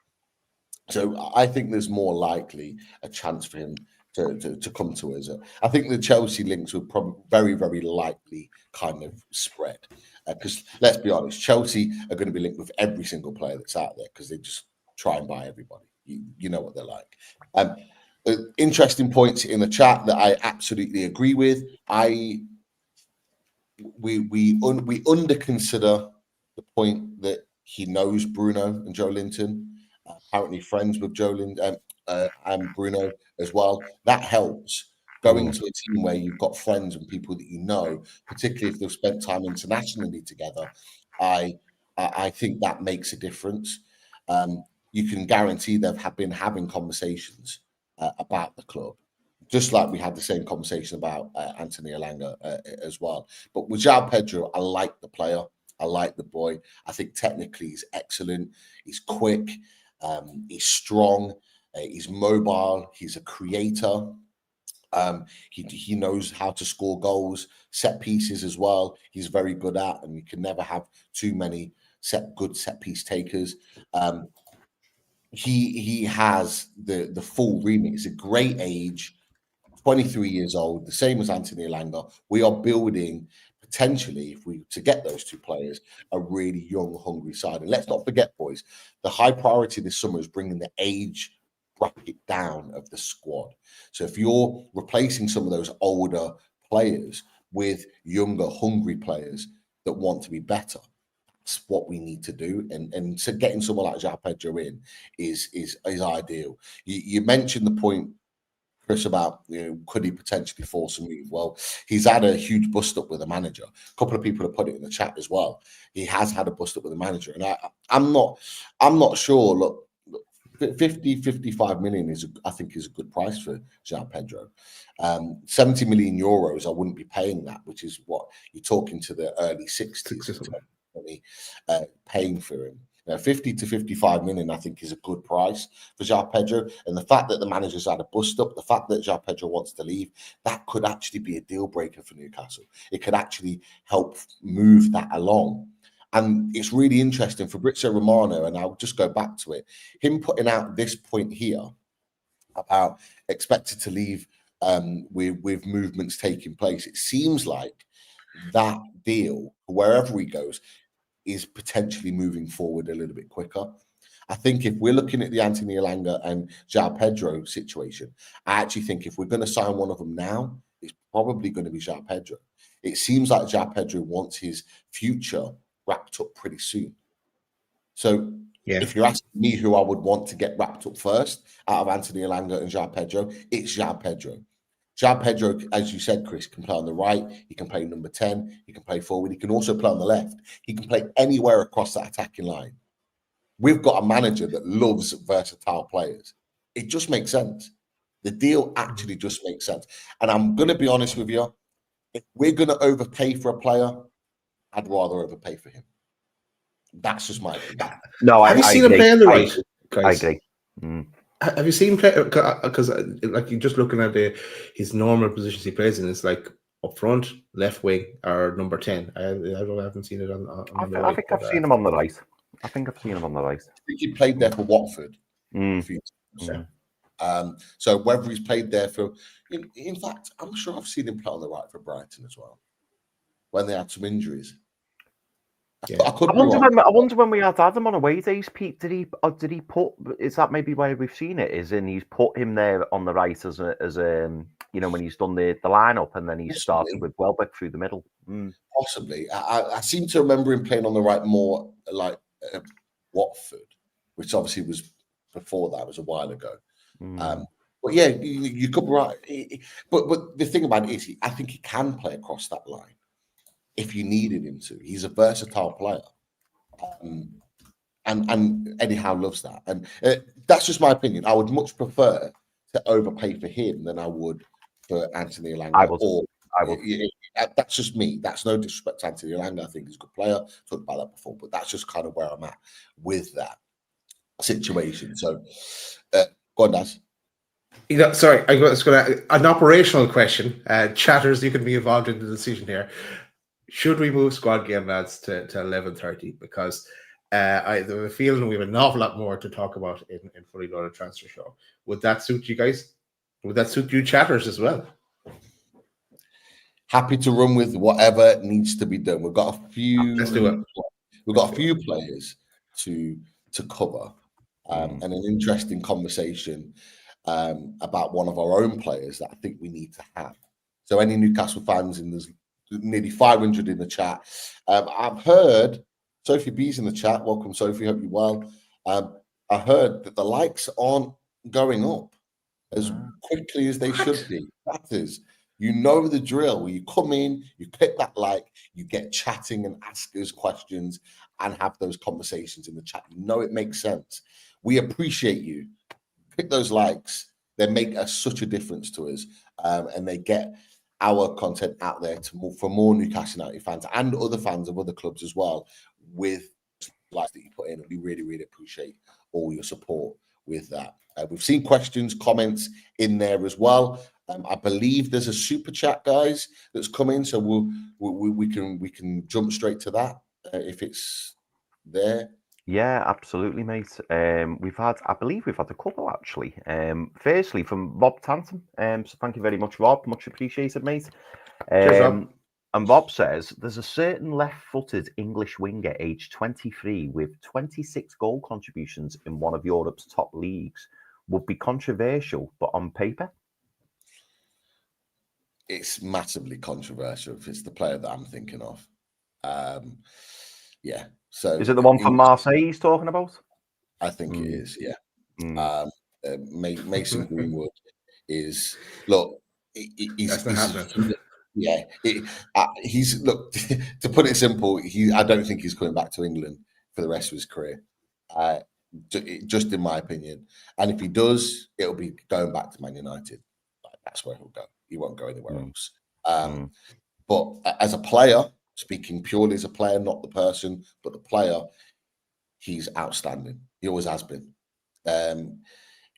So I think there's more likely a chance for him to come to us. I think the Chelsea links will probably very, very likely kind of spread. Because let's be honest, Chelsea are going to be linked with every single player that's out there because they just try and buy everybody. You know what they're like. Interesting points in the chat that I absolutely agree with. We under consider the point that he knows Bruno and Joe Linton. Apparently friends with Joe Linton and Bruno as well. That helps. Going to a team where you've got friends and people that you know, particularly if they've spent time internationally together, I think that makes a difference. You can guarantee they've been having conversations about the club, just like we had the same conversation about Anthony Elanga as well. But with Joao Pedro, I like the player. I like the boy. I think technically he's excellent. He's quick. He's strong. He's mobile. He's a creator. He knows how to score goals, set pieces as well. He's very good at, and you can never have too many good set piece takers. He has the full remit. He's a great age, 23 years old, the same as Anthony Elanga. We are building, potentially, if we to get those 2 players, a really young, hungry side. And let's not forget, boys, the high priority this summer is bringing the age bracket down of the squad. So if you're replacing some of those older players with younger, hungry players that want to be better, that's what we need to do. And so getting someone like Joao Pedro in is ideal. You mentioned the point, Chris, about, you know, could he potentially force a move? Well, he's had a huge bust up with the manager. A couple of people have put it in the chat as well. He has had a bust up with the manager, and I'm not sure. Look, 55 million I think is a good price for Joao Pedro. 70 million euros, I wouldn't be paying that, which is what you're talking to the early 60s. Paying for him. 50 to 55 million, I think, is a good price for Joao Pedro. And the fact that the manager's had a bust up, the fact that Joao Pedro wants to leave, that could actually be a deal breaker for Newcastle. It could actually help move that along. And it's really interesting for Fabrizio Romano, and I'll just go back to it, him putting out this point here about expected to leave with movements taking place. It seems like that deal, wherever he goes, is potentially moving forward a little bit quicker. I think if we're looking at the Anthony Elanga and Joao Pedro situation, I actually think if we're going to sign one of them now, it's probably going to be Joao Pedro. It seems like Joao Pedro wants his future wrapped up pretty soon. So if you're asking me who I would want to get wrapped up first out of Anthony Elanga and Joao Pedro, it's Joao Pedro. Joao Pedro, as you said, Chris, can play on the right. He can play number 10. He can play forward. He can also play on the left. He can play anywhere across that attacking line. We've got a manager that loves versatile players. It just makes sense. The deal actually just makes sense. And I'm going to be honest with you. If we're going to overpay for a player, I'd rather overpay for him. That's just my opinion. No, have you seen him play on the right? I agree. Have you seen him play? Because like you're just looking at his normal positions he plays in, it's like up front, left wing, or number 10. I haven't seen it on the right. I think I've seen him on the right. I think I've seen him on the right. I think he played there for Watford. A few times. So whether he's played there for, in fact, I'm sure I've seen him play on the right for Brighton as well when they had some injuries. Yeah. I wonder when we had Adam on away days, Pete. Did he put? Is that maybe why we've seen it? Is in he's put him there on the right as when he's done the lineup and then he's started with Welbeck through the middle. Possibly. I seem to remember him playing on the right more like Watford, which obviously was before that. It was a while ago. But yeah, you could be right. But the thing about it is, I think he can play across that line if you needed him to. He's a versatile player. And Eddie Howe loves that. And that's just my opinion. I would much prefer to overpay for him than I would for Anthony Elanga. I would. That's just me. That's no disrespect to Anthony Elanga. I think he's a good player. Talked about that before. But that's just kind of where I'm at with that situation. So, go on, Daz. Sorry, I was going to an operational question. Chatters, you can be involved in the decision here. Should we move squad game lads to 11:30? Because I have a feeling we have an awful lot more to talk about in Fully Loaded Transfer Show. Would that suit you guys? Would that suit you chatters as well? Happy to run with whatever needs to be done. We've got a few. Let's do it. We've got a few players to cover, and an interesting conversation about one of our own players that I think we need to have. So, any Newcastle fans, and there's nearly 500 in the chat. I've heard Sophie B's in the chat. Welcome, Sophie. Hope you're well. I heard that the likes aren't going up as quickly as they should be. That is, you know the drill. Where you come in, you click that like, you get chatting and ask us questions and have those conversations in the chat. You know it makes sense. We appreciate you. Click those likes. They make such a difference to us, and they get our content out there for more Newcastle United fans and other fans of other clubs as well, with likes that you put in. We really, really appreciate all your support with that. We've seen questions, comments in there as well. I believe there's a super chat, guys, that's coming, so we can jump straight to that if it's there. Yeah, absolutely, mate. I believe we've had a couple actually. Firstly, from Rob Tanton. So thank you very much, Rob. Much appreciated, mate. Cheers, Rob. And Rob says there's a certain left-footed English winger, aged 23, with 26 goal contributions in one of Europe's top leagues. Would be controversial, but on paper, it's massively controversial if it's the player that I'm thinking of. Yeah. So is it the one from Marseille he's talking about? I think it is. Yeah. Mason Greenwood is he's yeah. He's look to put it simple. I don't think he's coming back to England for the rest of his career. Just in my opinion. And if he does, it'll be going back to Man United. That's where he'll go. He won't go anywhere else. But as a player, speaking purely as a player, not the person, but the player, he's outstanding. He always has been.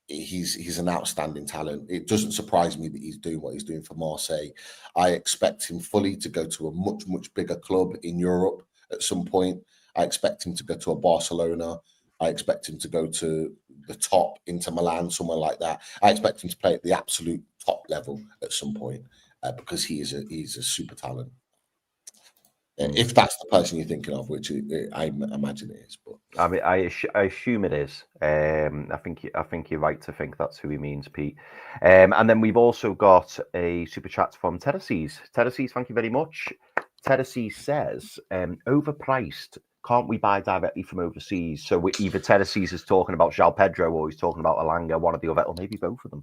He's an outstanding talent. It doesn't surprise me that he's doing what he's doing for Marseille. I expect him fully to go to a much, much bigger club in Europe at some point. I expect him to go to a Barcelona. I expect him to go to the top, Inter Milan, somewhere like that. I expect him to play at the absolute top level at some point because he's a super talent. If that's the person you're thinking of, which I imagine it is, but I mean, I assume it is. I think you're right to think that's who he means, Pete. And then we've also got a super chat from Terraces. Terraces, thank you very much. Terraces says, overpriced. Can't we buy directly from overseas? So either Terraces is talking about Joao Pedro or he's talking about Elanga, one or the other, or maybe both of them.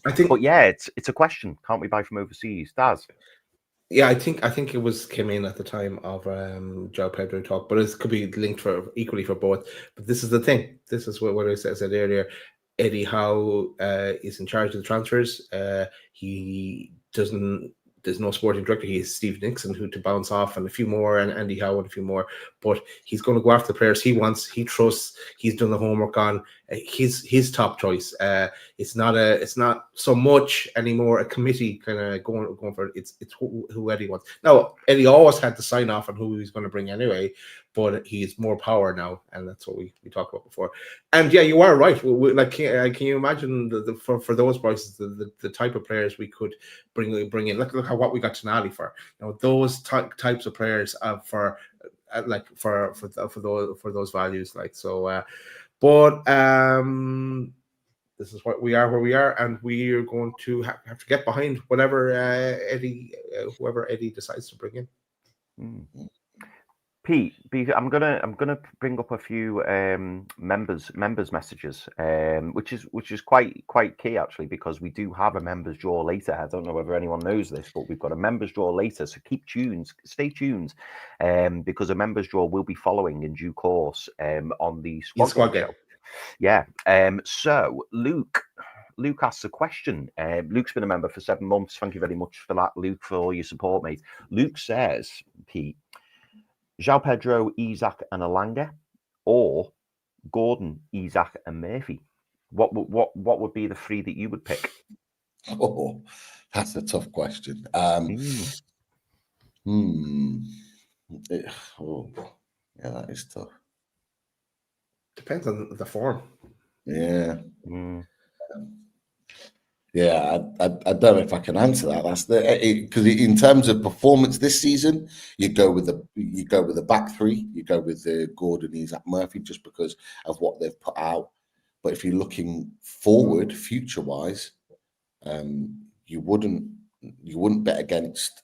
But yeah, it's a question. Can't we buy from overseas? Daz? Yeah, I think it came in at the time of Joao Pedro talk, but it could be linked equally for both. But this is the thing. This is what I said earlier. Eddie Howe is in charge of the transfers. There's no sporting director. He has Steve Nixon who to bounce off and a few more, and Andy Howe and a few more. But he's going to go after the players he wants, he trusts, he's done the homework on. his top choice. It's not so much anymore a committee kind of going for it. It's who Eddie wants. Now Eddie always had to sign off on who he's going to bring anyway, but he's more power now, and that's what we talked about before. And yeah, you are right. Like, can you imagine for those prices the type of players we could bring in? Look how what we got Tonali for. Those types of players for those values. Like so, but this is what we are where we are, and we are going to have to get behind whatever whoever Eddie decides to bring in. Pete, I'm gonna bring up a few members messages, which is quite key actually, because we do have a members draw later. I don't know whether anyone knows this, but we've got a members draw later, so stay tuned, because a members draw will be following in due course on the squad game. Yeah. So Luke asks a question. Luke's been a member for 7 months. Thank you very much for that, Luke, for all your support, mate. Luke says, Pete, Joao Pedro, Isak, and Elanga, or Gordon, Isak, and Murphy. What would be the 3 that you would pick? Oh, that's a tough question. Yeah, that is tough. Depends on the form. Yeah. Yeah, I don't know if I can answer that. That's because in terms of performance this season, you go with the back 3. You go with the Gordon, Isak, Murphy, just because of what they've put out. But if you're looking forward, future wise, you wouldn't bet against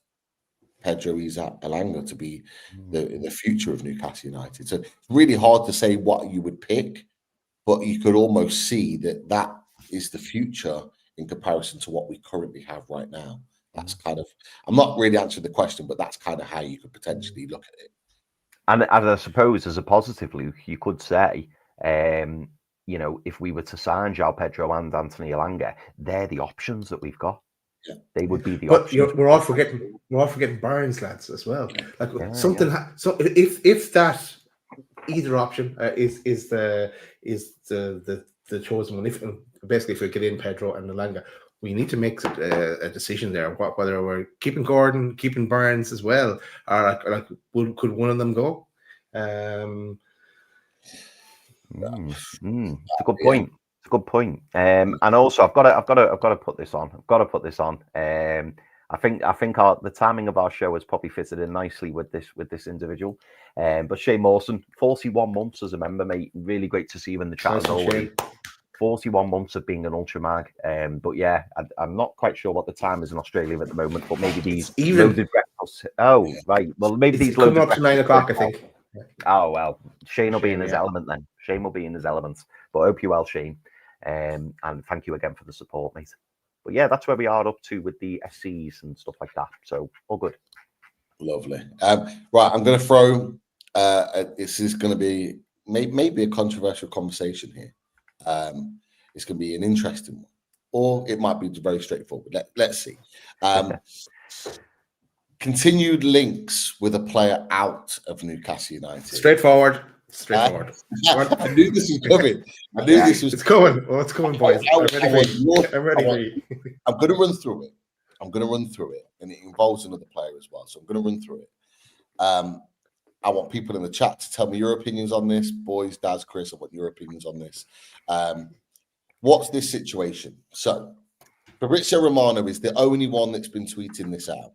Pedro, Isak, Elanga to be the future of Newcastle United. So it's really hard to say what you would pick, but you could almost see that is the future in comparison to what we currently have right now. That's kind of, I'm not really answering the question, but that's kind of how you could potentially look at it. And I suppose as a positive, Luke, you could say, if we were to sign Joao Pedro and Anthony Elanga, they're the options that we've got. Yeah. They would be the options. We're all forgetting Barnes, lads, as well. Like something. So if that either option is the chosen one, if we get in Pedro and Elanga, we need to make a decision there. Whether we're keeping Gordon, keeping Barnes as well, or could one of them go? It's a good point. It's a good point. And also, I've got to put this on. I think the timing of our show has probably fitted in nicely with this individual. But Shane Mawson, 41 months as a member, mate. Really great to see you in the chat as always. 41 months of being an ultra mag. But yeah, I'm not quite sure what the time is in Australia at the moment. But maybe these loaded breakfasts. Oh, right. Well, maybe these loaded coming up to 9 o'clock, I think. Oh well, Shane will be in his element then. Shane will be in his elements. But I hope you well, Shane. And thank you again for the support, mate. But yeah, that's where we are up to with the SCs and stuff like that. So all good. Lovely. Right, I'm going to throw. This is going to be maybe a controversial conversation here. It's going to be an interesting one, or it might be very straightforward. Let's see. Continued links with a player out of Newcastle United. Straightforward. I knew this was coming. It's coming. Oh, it's coming, boys. I'm ready. I'm going to run through it. And it involves another player as well. So I'm going to run through it. I want people in the chat to tell me your opinions on this. Boys, Daz, Chris, I want your opinions on this. What's this situation? So Fabrizio Romano is the only one that's been tweeting this out.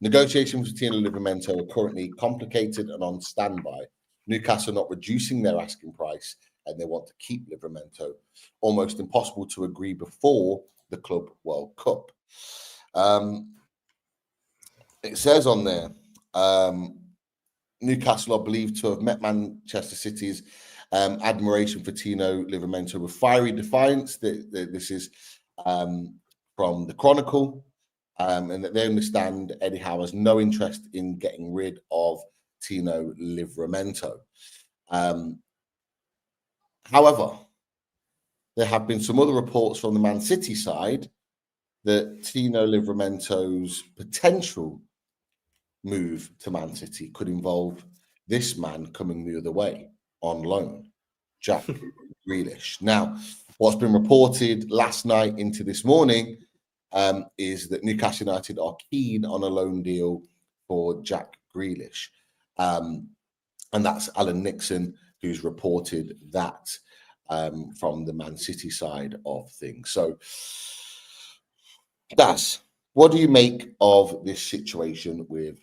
Negotiations with Tino Livramento are currently complicated and on standby. Newcastle not reducing their asking price, and they want to keep Livramento. Almost impossible to agree before the Club World Cup. It says on there, Newcastle are believed to have met Manchester City's admiration for Tino Livramento with fiery defiance. This is from the Chronicle, and that they understand Eddie Howe has no interest in getting rid of Tino Livramento. However, there have been some other reports from the Man City side that Tino Livramento's potential move to Man City could involve this man coming the other way on loan. Jack Grealish. Now, what's been reported last night into this morning is that Newcastle United are keen on a loan deal for Jack Grealish. And that's Alan Nixon who's reported that from the Man City side of things. So, Daz, what do you make of this situation with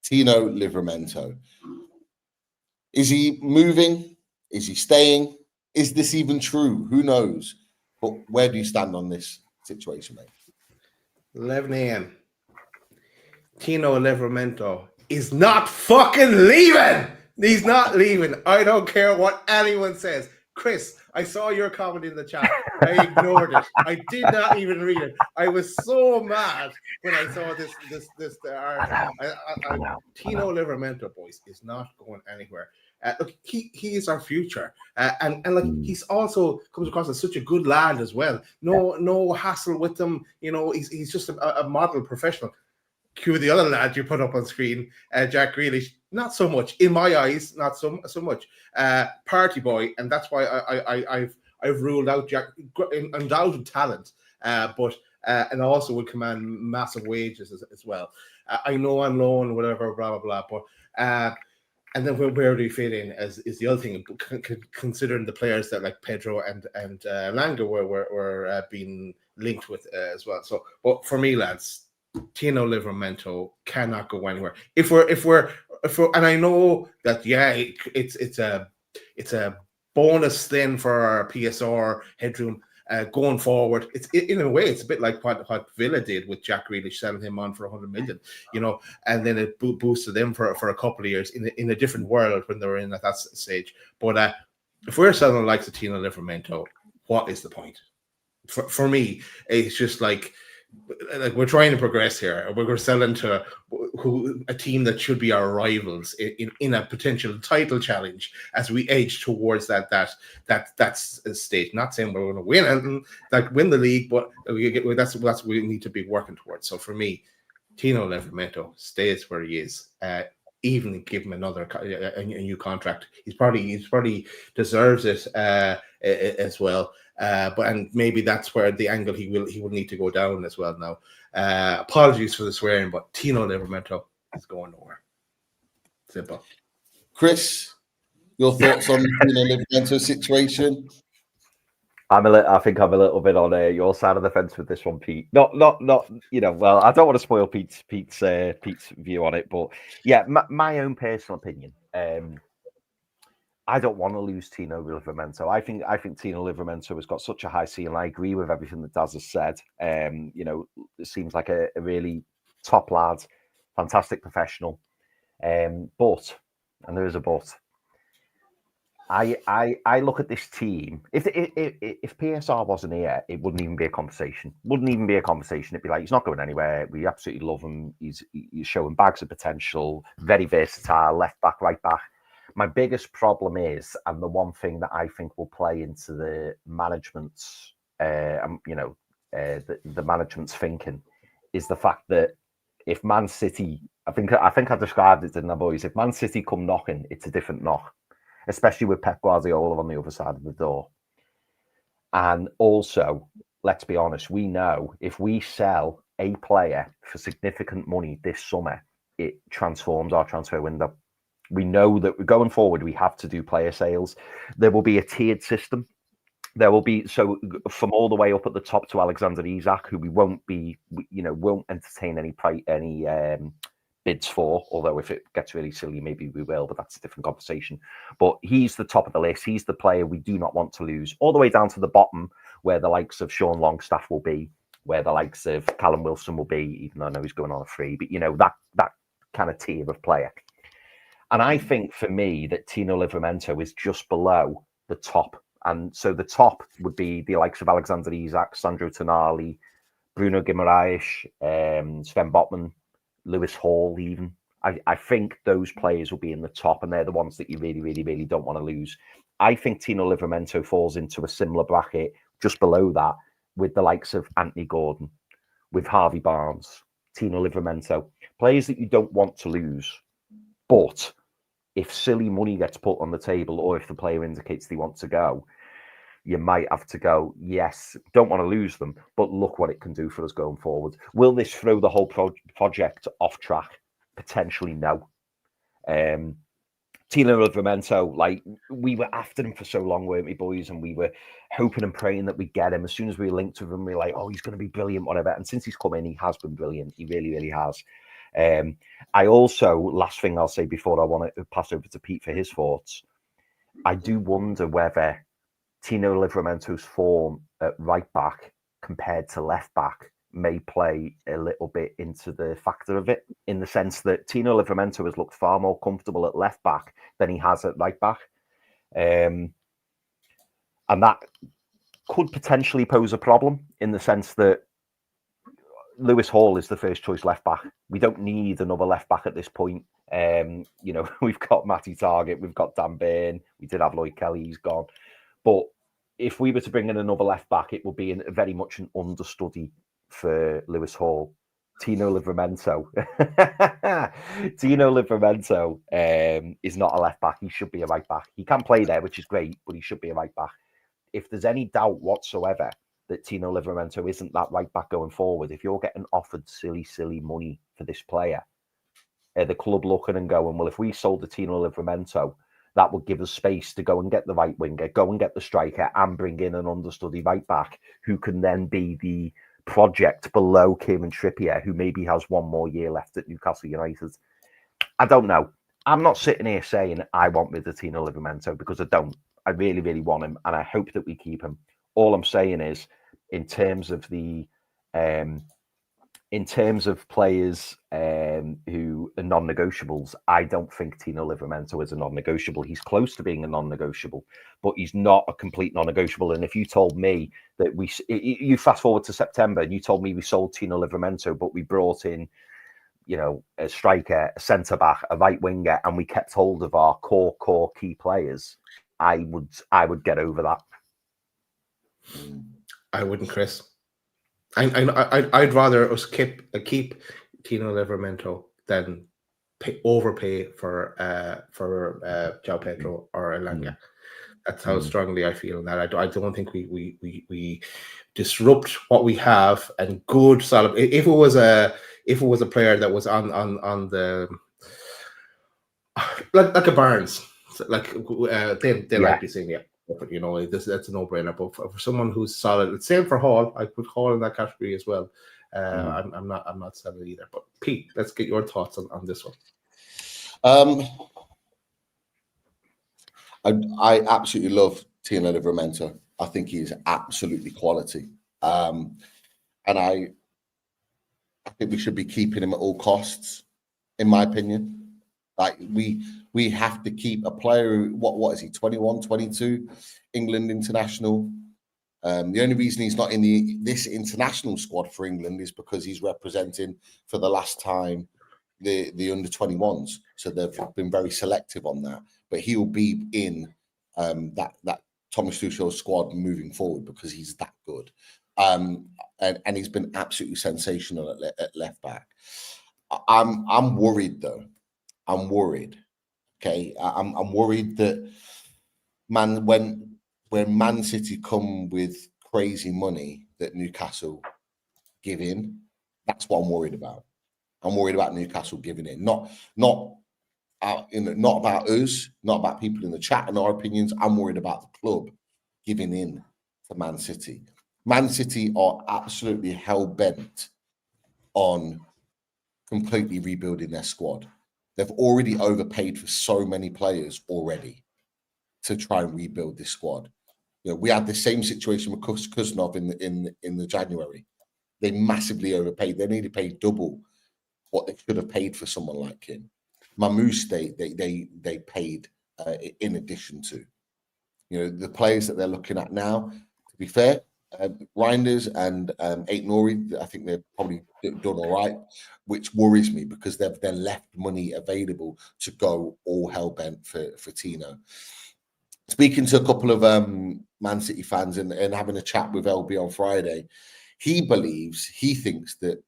Tino Livramento? Is he moving? Is he staying? Is this even true? Who knows? But where do you stand on this situation, mate? 11 a.m. Tino Livramento is not fucking leaving. He's not leaving. I don't care what anyone says. Chris, I saw your comment in the chat. I ignored it. I did not even read it. I was so mad when I saw this article. Tino Livramento, boys, is not going anywhere. Look, he is our future, and like he's also comes across as such a good lad as well. No hassle with him. You know, he's just a model professional. Cue the other lad you put up on screen, Jack Grealish. Not so much in my eyes. Not so much. Party boy, and that's why I've ruled out Jack. Undoubted talent, but and also would command massive wages as well. I know on loan, whatever, blah blah blah, but. And then where do you fit in is the other thing, considering the players that like Pedro and Elanga were being linked with as well. So, but for me, lads, Tino Livramento cannot go anywhere. If we're, and I know that it's a bonus then for our PSR headroom. Going forward, in a way, it's a bit like what Villa did with Jack Grealish, selling him on for 100 million, you know, and then it boosted them for a couple of years in a different world when they were in at that stage. But if we're selling the likes of Tino Livramento, what is the point? For me, it's just like we're trying to progress here. We're selling to a team that should be our rivals in a potential title challenge as we edge towards that stage. Not saying we're going to win and like win the league, but that's what we need to be working towards. So for me, Tino Livramento stays where he is. Even give him a new contract. He's probably deserves it as well. And maybe that's where the angle he will need to go down as well now. Apologies for the swearing, but Tino Livramento is going nowhere. Simple. Chris, your thoughts on the Tino Livramento situation? I think I'm a little bit on your side of the fence with this one, Pete. Not. You know, well, I don't want to spoil Pete's view on it, but yeah, my own personal opinion. I don't want to lose Tino Livramento. I think Tino Livramento has got such a high ceiling. I agree with everything that Daz has said. You know, it seems like a really top lad, fantastic professional. But, and there is a but. I look at this team. If PSR wasn't here, it wouldn't even be a conversation. It'd be like, he's not going anywhere. We absolutely love him. He's showing bags of potential. Very versatile. Left back, right back. My biggest problem is, and the one thing that I think will play into the management's, the management's thinking, is the fact that if Man City, I think I described it, didn't I, boys? If Man City come knocking, it's a different knock, especially with Pep Guardiola on the other side of the door. And also, let's be honest, we know if we sell a player for significant money this summer, it transforms our transfer window. We know that going forward, we have to do player sales. There will be a tiered system. There will be, so from all the way up at the top to Alexander Isak, who we won't entertain any bids for, although if it gets really silly, maybe we will, but that's a different conversation. But he's the top of the list. He's the player we do not want to lose. All the way down to the bottom, where the likes of Sean Longstaff will be, where the likes of Callum Wilson will be, even though I know he's going on a free, but you know, that kind of tier of player. And I think for me that Tino Livramento is just below the top. And so the top would be the likes of Alexander Isak, Sandro Tonali, Bruno Guimaraes, Sven Botman, Lewis Hall even. I think those players will be in the top, and they're the ones that you really, really, really don't want to lose. I think Tino Livramento falls into a similar bracket just below that with the likes of Anthony Gordon, with Harvey Barnes, Tino Livramento. Players that you don't want to lose. But if silly money gets put on the table, or if the player indicates they want to go, you might have to go, yes, don't want to lose them, but look what it can do for us going forward. Will this throw the whole project off track? Potentially, no. Tino Livramento, like, we were after him for so long, weren't we, boys? And we were hoping and praying that we'd get him. As soon as we linked with him, we were like, oh, he's going to be brilliant, whatever. And since he's come in, he has been brilliant. He really, really has. I also, last thing I'll say before I want to pass over to Pete for his thoughts, I do wonder whether Tino Livramento's form at right back compared to left back may play a little bit into the factor of it, in the sense that Tino Livramento has looked far more comfortable at left back than he has at right back. And that could potentially pose a problem, in the sense that Lewis Hall is the first choice left back. We don't need another left back at this point. We've got Matty Target, we've got Dan Burn, we did have Lloyd Kelly, he's gone. But if we were to bring in another left back, it would be very much an understudy for Lewis Hall. Tino Livramento is not a left back. He should be a right back. He can play there, which is great, but he should be a right back. If there's any doubt whatsoever that Tino Livramento isn't that right back going forward, if you're getting offered silly money for this player, the club looking and going, well, if we sold the Tino Livramento, that would give us space to go and get the right winger, go and get the striker, and bring in an understudy right back who can then be the project below Kieran Trippier, who maybe has one more year left at Newcastle United. I don't know. I'm not sitting here saying I want rid of Tino Livramento, because I don't. I really, really want him, and I hope that we keep him. All I'm saying is, in terms of players who are non-negotiables, I don't think Tino Livramento is a non-negotiable. He's close to being a non-negotiable, but he's not a complete non-negotiable. And if you told me that you fast forward to September and you told me we sold Tino Livramento, but we brought in, a striker, a centre-back, a right winger, and we kept hold of our core key players, I would get over that. I wouldn't, Chris. I'd rather us keep Tino Livramento than overpay for Joao Pedro or Elanga. That's how strongly I feel that. I don't think we disrupt what we have, and good solid. If it was a player that was on the like a Barnes, like they like be saying, yeah. But that's a no-brainer. But for someone who's solid, same for Hall. I put Hall in that category as well. I'm not selling either. But Pete, let's get your thoughts on this one. I absolutely love Tino Livramento. I think he's absolutely quality. And I think we should be keeping him at all costs, in my opinion. Like, we have to keep a player who, what is he, 21, 22, England international. The only reason he's not in this international squad for England is because he's representing for the last time the under-21s. So they've been very selective on that. But he'll be in that Thomas Tuchel squad moving forward, because he's that good. And he's been absolutely sensational at left back. I'm worried, though. I'm worried. Okay, I'm worried that when Man City come with crazy money that Newcastle give in, that's what I'm worried about. I'm worried about Newcastle giving in, not about us, not about people in the chat and our opinions. I'm worried about the club giving in to Man City. Man City are absolutely hell bent on completely rebuilding their squad. They've already overpaid for so many players already to try and rebuild this squad. We had the same situation with Kuznov in the January. They massively overpaid. They nearly paid double what they should have paid for someone like him. Mamouche, they paid in addition to. The players that they're looking at now, to be fair, Reinders and Aït-Nouri, I think they're probably done all right, which worries me, because they've then left money available to go all hell bent for Tino. Speaking to a couple of Man City fans and having a chat with LB on Friday, he thinks that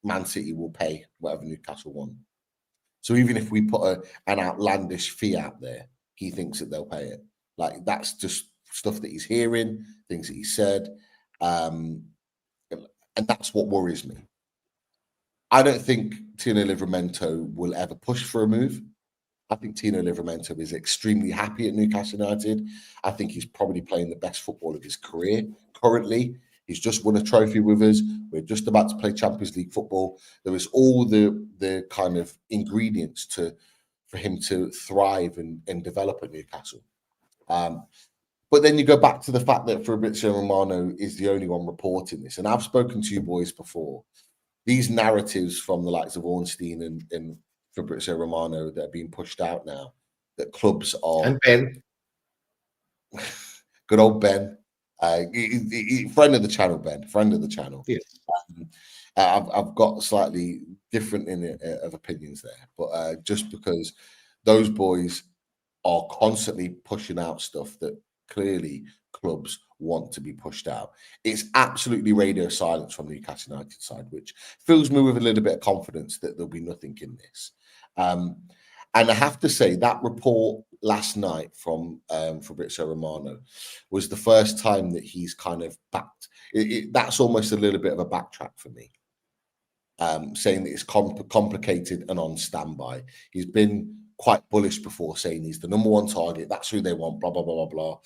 Man City will pay whatever Newcastle want. So even if we put an outlandish fee out there, he thinks that they'll pay it. Like, that's just stuff that he's hearing, things that he said. And that's what worries me. I don't think Tino Livramento will ever push for a move. I think Tino Livramento is extremely happy at Newcastle United. I think he's probably playing the best football of his career currently. He's just won a trophy with us. We're just about to play Champions League football. There is all the kind of ingredients for him to thrive and develop at Newcastle. But then you go back to the fact that Fabrizio Romano is the only one reporting this. And I've spoken to you boys before. These narratives from the likes of Ornstein and Fabrizio Romano that are being pushed out now, that clubs are... And Ben. Good old Ben. Friend of the channel, Ben. Friend of the channel. Yes. I've got slightly different of opinions there. But just because those boys are constantly pushing out stuff that clearly clubs want to be pushed out. It's absolutely radio silence from the Newcastle United side, which fills me with a little bit of confidence that there'll be nothing in this. And I have to say that report last night from Fabrizio Romano was the first time that he's kind of backed. That's almost a little bit of a backtrack for me, saying that it's complicated and on standby. He's been quite bullish before, saying he's the number one target. That's who they want, blah, blah, blah, blah, blah.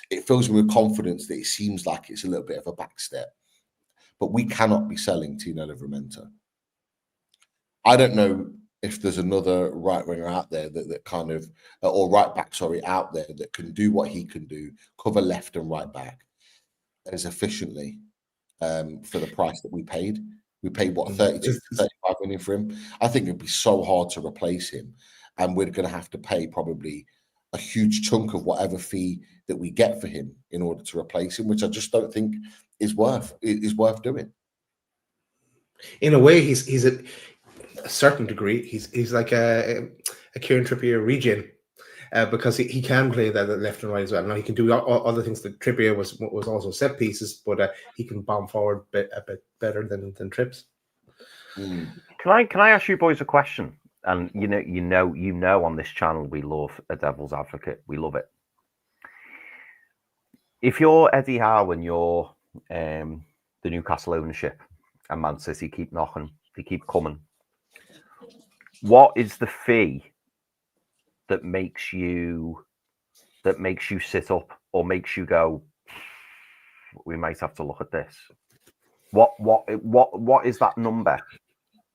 It fills me with confidence that it seems like it's a little bit of a backstep. But we cannot be selling Tino Livramento. I don't know if there's another right winger out there that kind of, or right back, sorry, out there that can do what he can do, cover left and right back as efficiently for the price that we paid. We paid, what, 32, 35 million for him? I think it'd be so hard to replace him. And we're going to have to pay probably a huge chunk of whatever fee that we get for him in order to replace him, which I just don't think is worth doing. In a way, he's a certain degree. He's like a Kieran Trippier regen because he can play that left and right as well. Now he can do other things that Trippier was also set pieces, but he can bomb forward a bit better than Trips. Can I ask you boys a question? And you know, on this channel we love a devil's advocate. We love it. If you're Eddie Howe and you're the Newcastle ownership and Man City keep knocking, they keep coming, what is the fee that makes you sit up or makes you go, we might have to look at this? What is that number?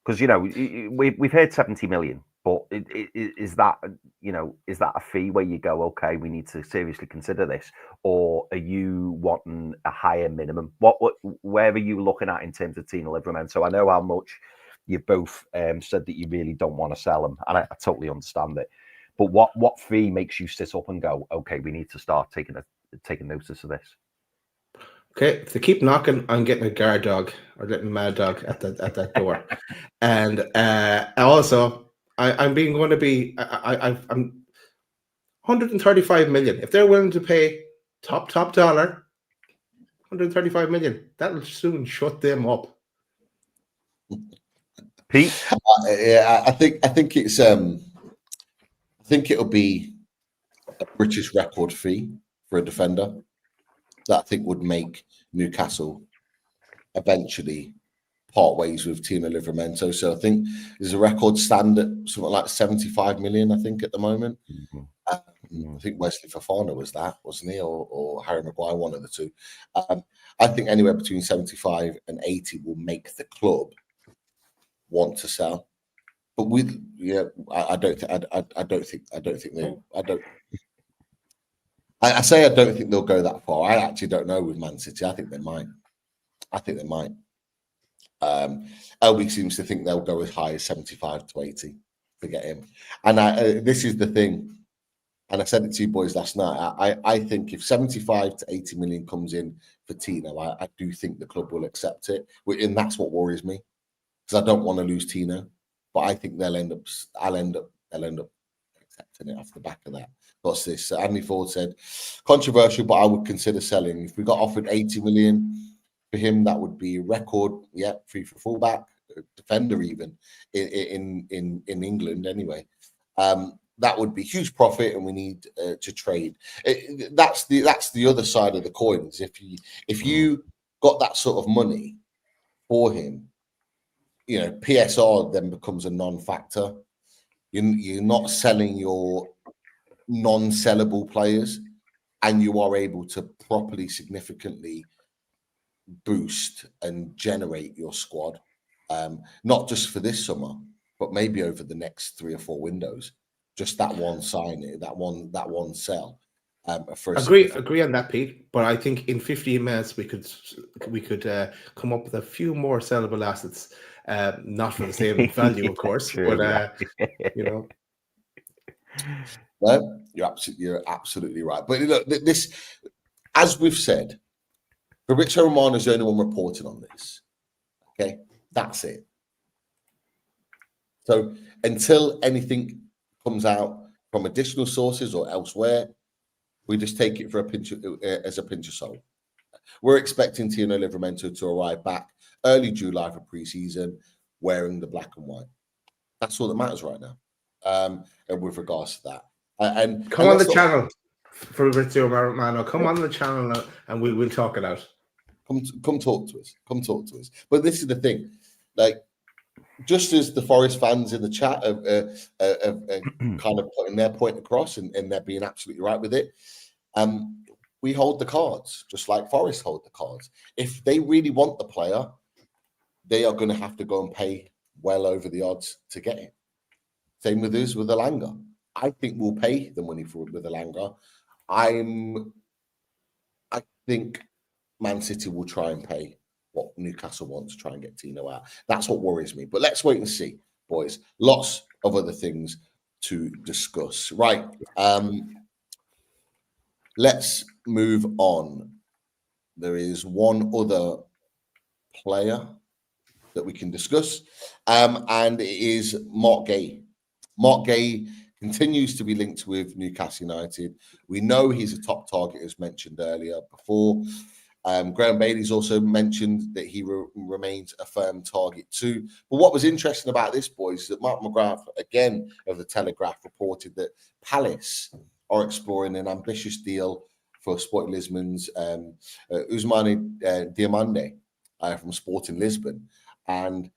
Because, you know, we've heard 70 million, but is that a fee where you go, okay, we need to seriously consider this? Or are you wanting a higher minimum? Where are you looking at in terms of Tino Livramento? I know how much you both said that you really don't want to sell them, and I totally understand it. But what fee makes you sit up and go, okay, we need to start taking notice of this? Okay, if they keep knocking, I'm getting a guard dog or getting mad dog at that door. And also, I'm 135 million. If they're willing to pay top dollar, 135 million, that'll soon shut them up. Pete, yeah, I think it's I think it'll be a British record fee for a defender that I think would make Newcastle eventually part ways with Tino Livramento. So I think there's a record stand at something like 75 million, I think, at the moment. I think Wesley Fofana was that, wasn't he? Or Harry Maguire, one of the two. I think anywhere between 75 and 80 will make the club want to sell. But I don't think they'll go that far. I actually don't know with Man City. I think they might. LB seems to think they'll go as high as 75 to 80 to get him. And this is the thing, and I said it to you boys last night. I think if 75 to 80 million comes in for Tino, I do think the club will accept it. And that's what worries me, because I don't want to lose Tino. But I think they'll end up accepting it off the back of that. What's this? Andy Ford said, controversial, but I would consider selling. If we got offered 80 million for him, that would be a record. Yeah, free for fullback. defender even in England anyway. That would be huge profit, and we need to trade. That's the other side of the coins. If you got that sort of money for him, PSR then becomes a non-factor. You're not selling your non-sellable players, and you are able to properly, significantly boost and generate your squad, not just for this summer, but maybe over the next 3 or 4 windows. Just that one sign, that one sell. Agree on that, Pete. But I think in 15 minutes we could come up with a few more sellable assets, not for the same value, of course, True, but No, you're absolutely right. But look, this, as we've said, Fabrizio Romano is the only one reporting on this. Okay, that's it. So until anything comes out from additional sources or elsewhere, we just take it for as a pinch of salt. We're expecting Tino Livramento to arrive back early July for pre-season, wearing the black and white. That's all that matters right now. And with regards to that, and come on the channel, Fabrizio Romano. Come on the channel, and we'll talk it out. Come talk to us. Come talk to us. But this is the thing, like, just as the Forest fans in the chat have kind of putting their point across, and they're being absolutely right with it. We hold the cards, just like Forest hold the cards. If they really want the player, they are going to have to go and pay well over the odds to get him. Same with us with Elanga. I think we'll pay the money for it with Elanga. I think Man City will try and pay what Newcastle want to try and get Tino out. That's what worries me. But let's wait and see, boys. Lots of other things to discuss. Right. Let's move on. There is one other player that we can discuss, and it is Marc Guehi. Marc Guehi continues to be linked with Newcastle United. We know he's a top target, as mentioned earlier before. Graham Bailey's also mentioned that he remains a firm target too. But what was interesting about this, boys, is that Mark McGrath, again, of the Telegraph, reported that Palace are exploring an ambitious deal for Sporting Lisbon's Ousmane Diomande from Sporting Lisbon. And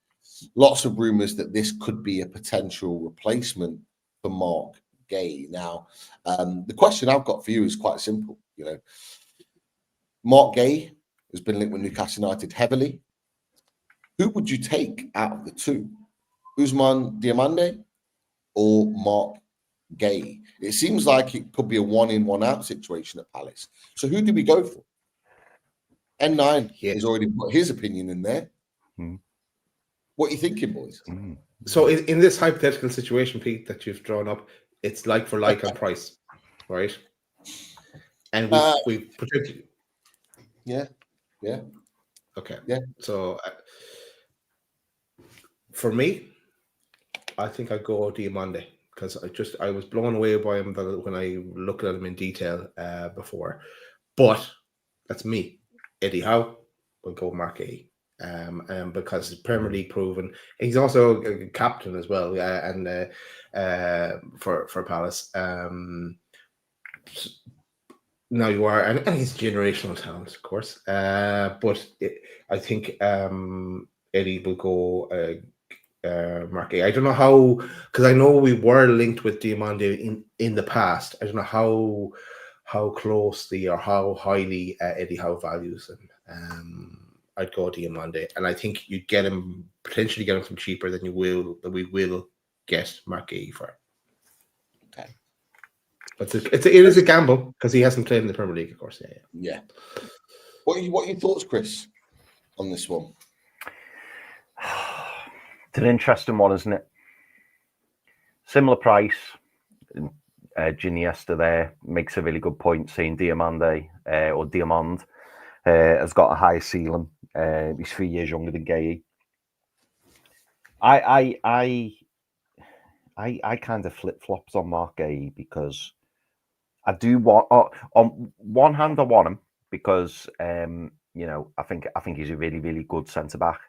lots of rumours that this could be a potential replacement for Marc Guehi. Now, the question I've got for you is quite simple. Marc Guehi has been linked with Newcastle United heavily. Who would you take out of the two? Ousmane Diomande or Marc Guehi? It seems like it could be a one-in, one-out situation at Palace. So who do we go for? N9 has already put his opinion in there. What are you thinking, boys? So in this hypothetical situation, Pete, that you've drawn up, it's like for like on price, right? And we particularly... Yeah. Okay. Yeah. So for me, I think I'd go Diomande, because I was blown away by him when I looked at him in detail before. But that's me. Eddie Howe will go Marc Guehi. Because he's Premier League proven. He's also a captain as well, and for Palace. Now you are, and he's generational talent, of course. But I think Eddie will go Marc Guehi. I don't know how, because I know we were linked with Diomande in the past. I don't know how closely or how highly Eddie Howe values him. I'd go Diomande, and I think you'd potentially get him from cheaper than we will get Marc Guehi for. Okay. But it is a gamble because he hasn't played in the Premier League, of course. Yeah. What are your thoughts, Chris, on this one? It's an interesting one, isn't it? Similar price. Giniesta there makes a really good point, saying Diomande or Diomande has got a high ceiling. He's 3 years younger than Guehi. I kind of flip-flops on Marc Guehi because I do want, on one hand, I want him because I think he's a really, really good centre back.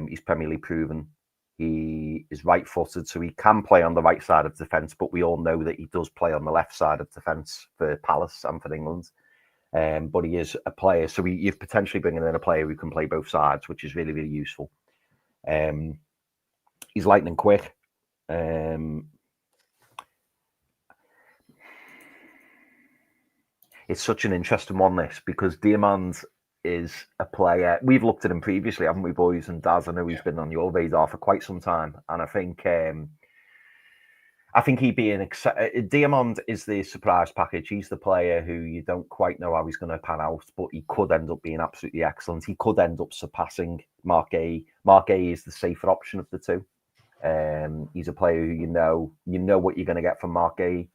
He's Premier League proven. He is right-footed, so he can play on the right side of defence. But we all know that he does play on the left side of defence for Palace and for England. But he is a player, so you're potentially bringing in a player who can play both sides, which is really, really useful. He's lightning quick. It's such an interesting one, this, because Diomande is a player. We've looked at him previously, haven't we, boys? And Daz, I know he's been on your radar for quite some time, and I think he'd be Diomande is the surprise package. He's the player who you don't quite know how he's going to pan out, but he could end up being absolutely excellent. He could end up surpassing Marc Guehi. Marc Guehi is the safer option of the two. He's a player who you know what you're going to get from Marc Guehi,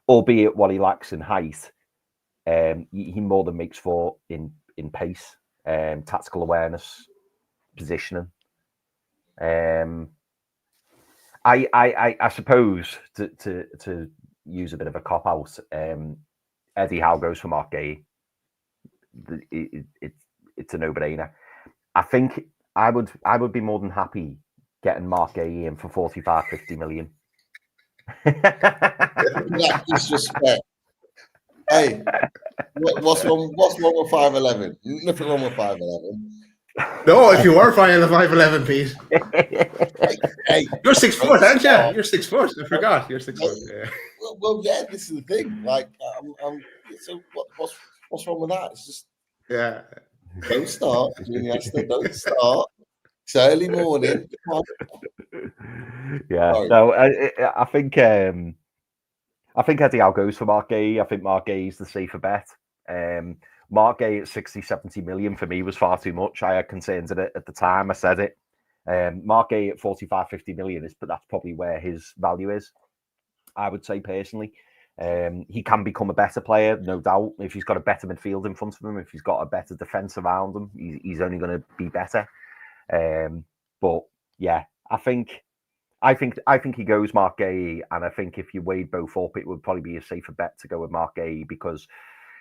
albeit what he lacks in height. He more than makes for in pace, tactical awareness, positioning. I suppose to use a bit of a cop out, Eddie Howe goes for Marc Guehi. It's a no-brainer. I think I would be more than happy getting Marc Guehi in for 45-50 million. That disrespect. Hey, what's wrong with 5'11"? Nothing wrong with 5'11". No, if you were flying the 5'11", Pete. Hey, you're 6 foot, aren't you? You're 6 foot. I forgot. You're 6 foot. Yeah. Well, yeah. This is the thing. Like, so what's wrong with that? It's just don't start, Junior. Don't start. It's early morning. Come on. Yeah. Sorry. No, I think Eddie Howe goes for Marc Guehi. I think Marc Guehi is the safer bet. Marc Guehi at 60-70 million for me was far too much. I had concerns at it at the time. I said it. Marc Guehi at 45-50 million but that's probably where his value is, I would say personally. He can become a better player, no doubt. If he's got a better midfield in front of him, if he's got a better defence around him, he's only going to be better. But yeah, I think he goes Marc Guehi, and I think if you weighed both up, it would probably be a safer bet to go with Marc Guehi, because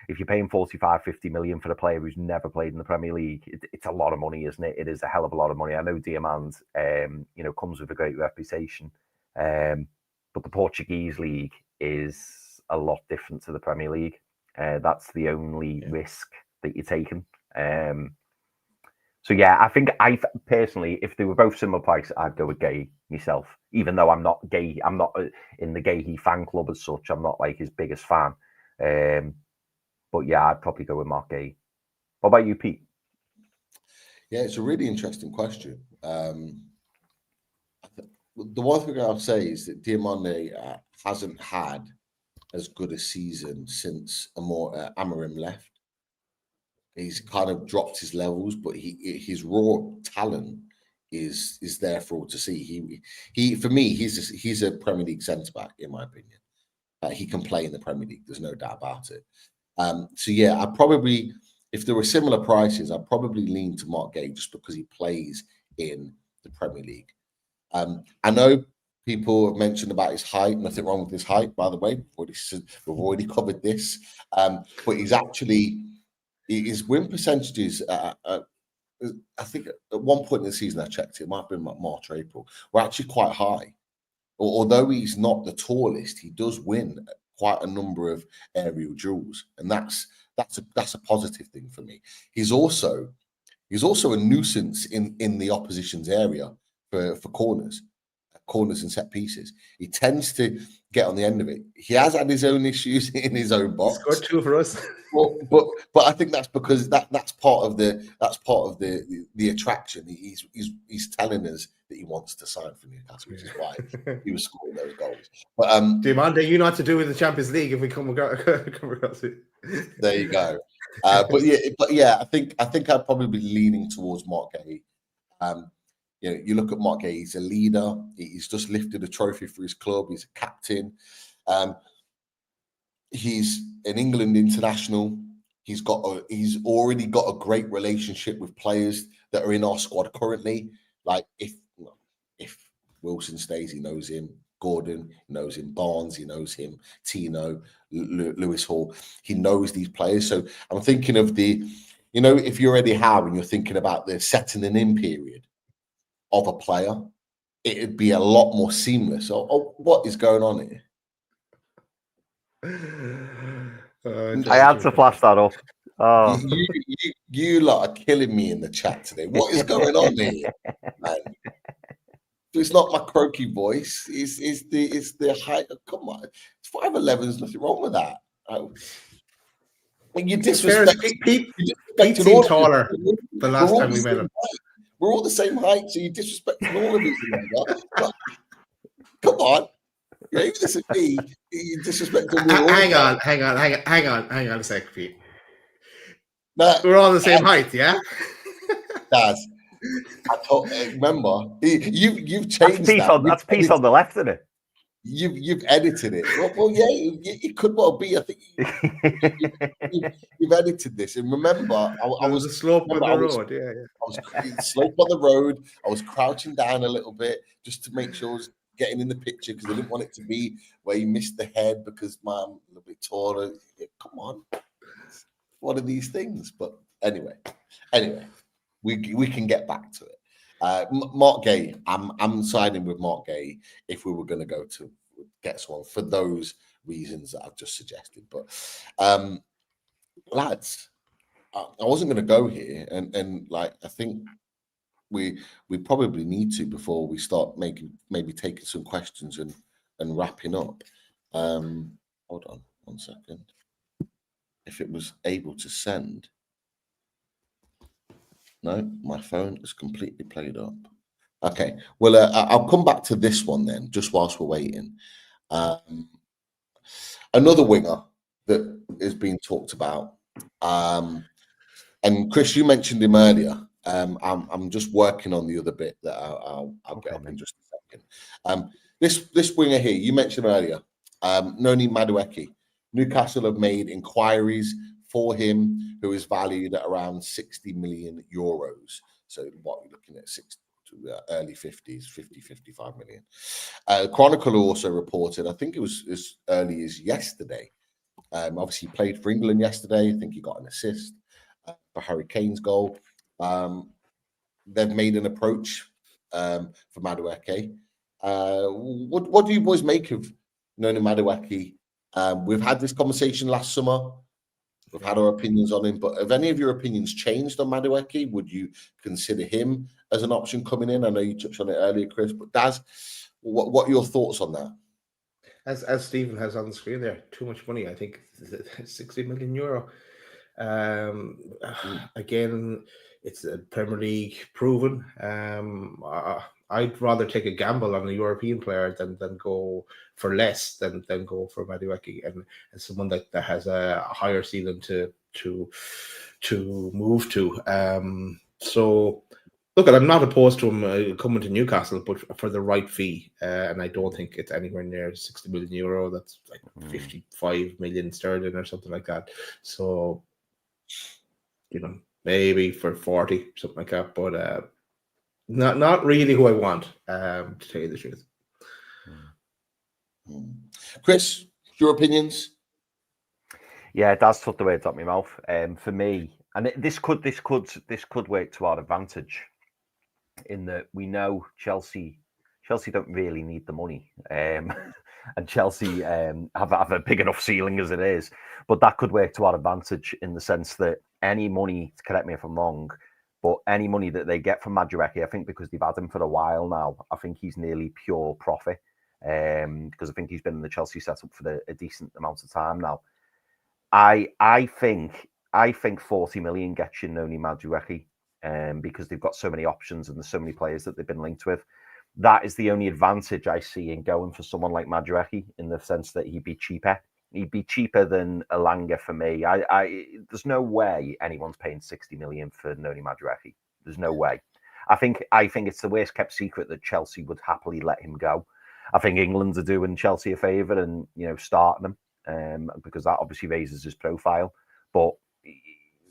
if you're paying 45-50 million for a player who's never played in the Premier League, it's a lot of money, isn't it? It is a hell of a lot of money. I know Diomande, comes with a great reputation, but the Portuguese league is a lot different to the Premier League. That's the only risk that you're taking. So yeah, I think personally, if they were both similar price, I'd go with Guehi myself. Even though I'm not in the Guehi fan club as such. I'm not like his biggest fan. But yeah, I'd probably go with Marc Guehi. What about you, Pete? Yeah, it's a really interesting question. The one thing I'll say is that Diomande hasn't had as good a season since Amorim left. He's kind of dropped his levels, but his raw talent is there for all to see. He for me, he's a Premier League centre back, in my opinion. He can play in the Premier League. There's no doubt about it. So yeah, I probably, if there were similar prices, I'd probably lean to Marc Guehi just because he plays in the Premier League. I know people have mentioned about his height. Nothing wrong with his height, by the way. We've already covered this. But his win percentages, I think at one point in the season I checked, it might have been March or April, were actually quite high. Although he's not the tallest, he does win quite a number of aerial duels, and that's a positive thing for me. He's also a nuisance in the opposition's area for corners and set pieces. He tends to get on the end of it. He has had his own issues in his own box. He scored 2 for us. But I think that's because that's part of the attraction. He's telling us that he wants to sign for Newcastle, which is why he was scoring those goals. But Diomande, you know what to do with the Champions League if we come across it. There you go. But yeah, I think I'd probably be leaning towards Marc Guehi. You look at Marc Guehi, he's a leader. He's just lifted a trophy for his club. He's a captain. He's an England international. He's already got a great relationship with players that are in our squad currently. Like if Wilson stays, he knows him. Gordon, he knows him. Barnes, he knows him. Tino, Lewis Hall, he knows these players. So I'm thinking of the You know, if you're Eddie Howe and you're thinking about the settling in period of a player, it'd be a lot more seamless. Oh, what is going on here? I had to flash that up. Oh. You lot are killing me in the chat today. What is going on here, man? It's not my croaky voice. It's the height. Come on, it's 5'11". There's nothing wrong with that. When you disrespect, Pete seemed taller the last time we met him. We're all the same height, so you're disrespecting all of us. Come on. Yeah, even this is me. You disrespecting Hang on a sec, Pete. Nah, we're all the same height, yeah? Daz, remember, you've changed that's piece on the left, isn't it? You've edited it. Well, yeah, it could well be. I think you've edited this. And remember, I was the slope on the road. Yeah. I was slope on the road. I was crouching down a little bit just to make sure I was getting in the picture because I didn't want it to be where you missed the head because I'm a little bit taller. Come on, one of these things. But anyway, we can get back to it. Marc Guehi, I'm siding with Marc Guehi if we were going to go to get someone for those reasons that I've just suggested. But lads, I wasn't going to go here, and like I think we probably need to before we start maybe taking some questions and wrapping up. Hold on 1 second. If it was able to send. No, my phone is completely played up. Okay, well, I'll come back to this one then, just whilst we're waiting. Another winger that is being talked about, and Chris, you mentioned him earlier. I'm just working on the other bit that I'll get up in just a second. This winger here, you mentioned earlier, Noni Madueke. Newcastle have made inquiries for him, who is valued at around 60 million euros. So what we're looking at, early 50s, 50, 55 million. Chronicle also reported, I think it was as early as yesterday. Obviously, he played for England yesterday. I think he got an assist for Harry Kane's goal. They've made an approach for Madueke. What do you boys make of Noni Madueke? We've had this conversation last summer. We've had our opinions on him, but have any of your opinions changed on Madueke? Would you consider him as an option coming in? I know you touched on it earlier, Chris, but Daz, what are your thoughts on that? As Stephen has on the screen there, too much money. I think 60 million euro. Again, it's a Premier League proven. I'd rather take a gamble on a European player than go for less than go for Madueke and someone that has a higher ceiling to move to. So look, I'm not opposed to him coming to Newcastle, but for the right fee, and I don't think it's anywhere near 60 million euro. That's like 55 million sterling or something like that. So, maybe for 40, something like that, but not really who I want, to tell you the truth. Chris, your opinions? Yeah, that's took the words out my mouth. For me, and this could work to our advantage, in that we know Chelsea don't really need the money, and Chelsea have a big enough ceiling as it is. But that could work to our advantage in the sense that any money, correct me if I'm wrong, but any money that they get from Madueke, I think because they've had him for a while now, I think he's nearly pure profit. Because I think he's been in the Chelsea setup for a decent amount of time now. I think 40 million gets you Noni Madueke, because they've got so many options and there's so many players that they've been linked with. That is the only advantage I see in going for someone like Madueke, in the sense that he'd be cheaper. He'd be cheaper than Elanga for me. There's no way anyone's paying 60 million for Noni Madueke. There's no way. I think it's the worst kept secret that Chelsea would happily let him go. I think England are doing Chelsea a favour and starting him, because that obviously raises his profile. But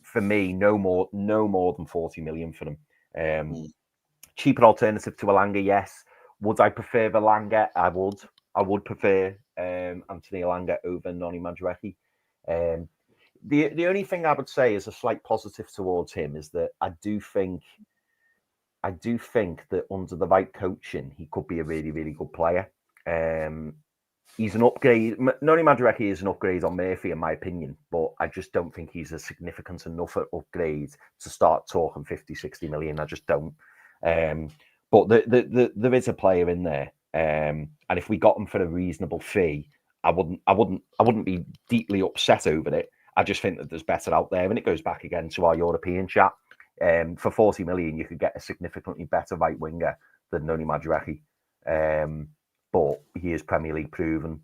for me, no more than 40 million for him. Cheaper alternative to Elanga, yes. Would I prefer Elanga? I would. I would prefer Anthony Elanga over Noni Madueke. The only thing I would say is a slight positive towards him is that I do think that under the right coaching, he could be a really, really good player. He's an upgrade. Noni Madueke is an upgrade on Murphy, in my opinion, but I just don't think he's a significant enough upgrade to start talking 50, 60 million. I just don't. But there is a player in there. And if we got him for a reasonable fee, I wouldn't be deeply upset over it. I just think that there's better out there. And it goes back again to our European chat. For 40 million, you could get a significantly better right winger than Noni Madueke. But he is Premier League proven.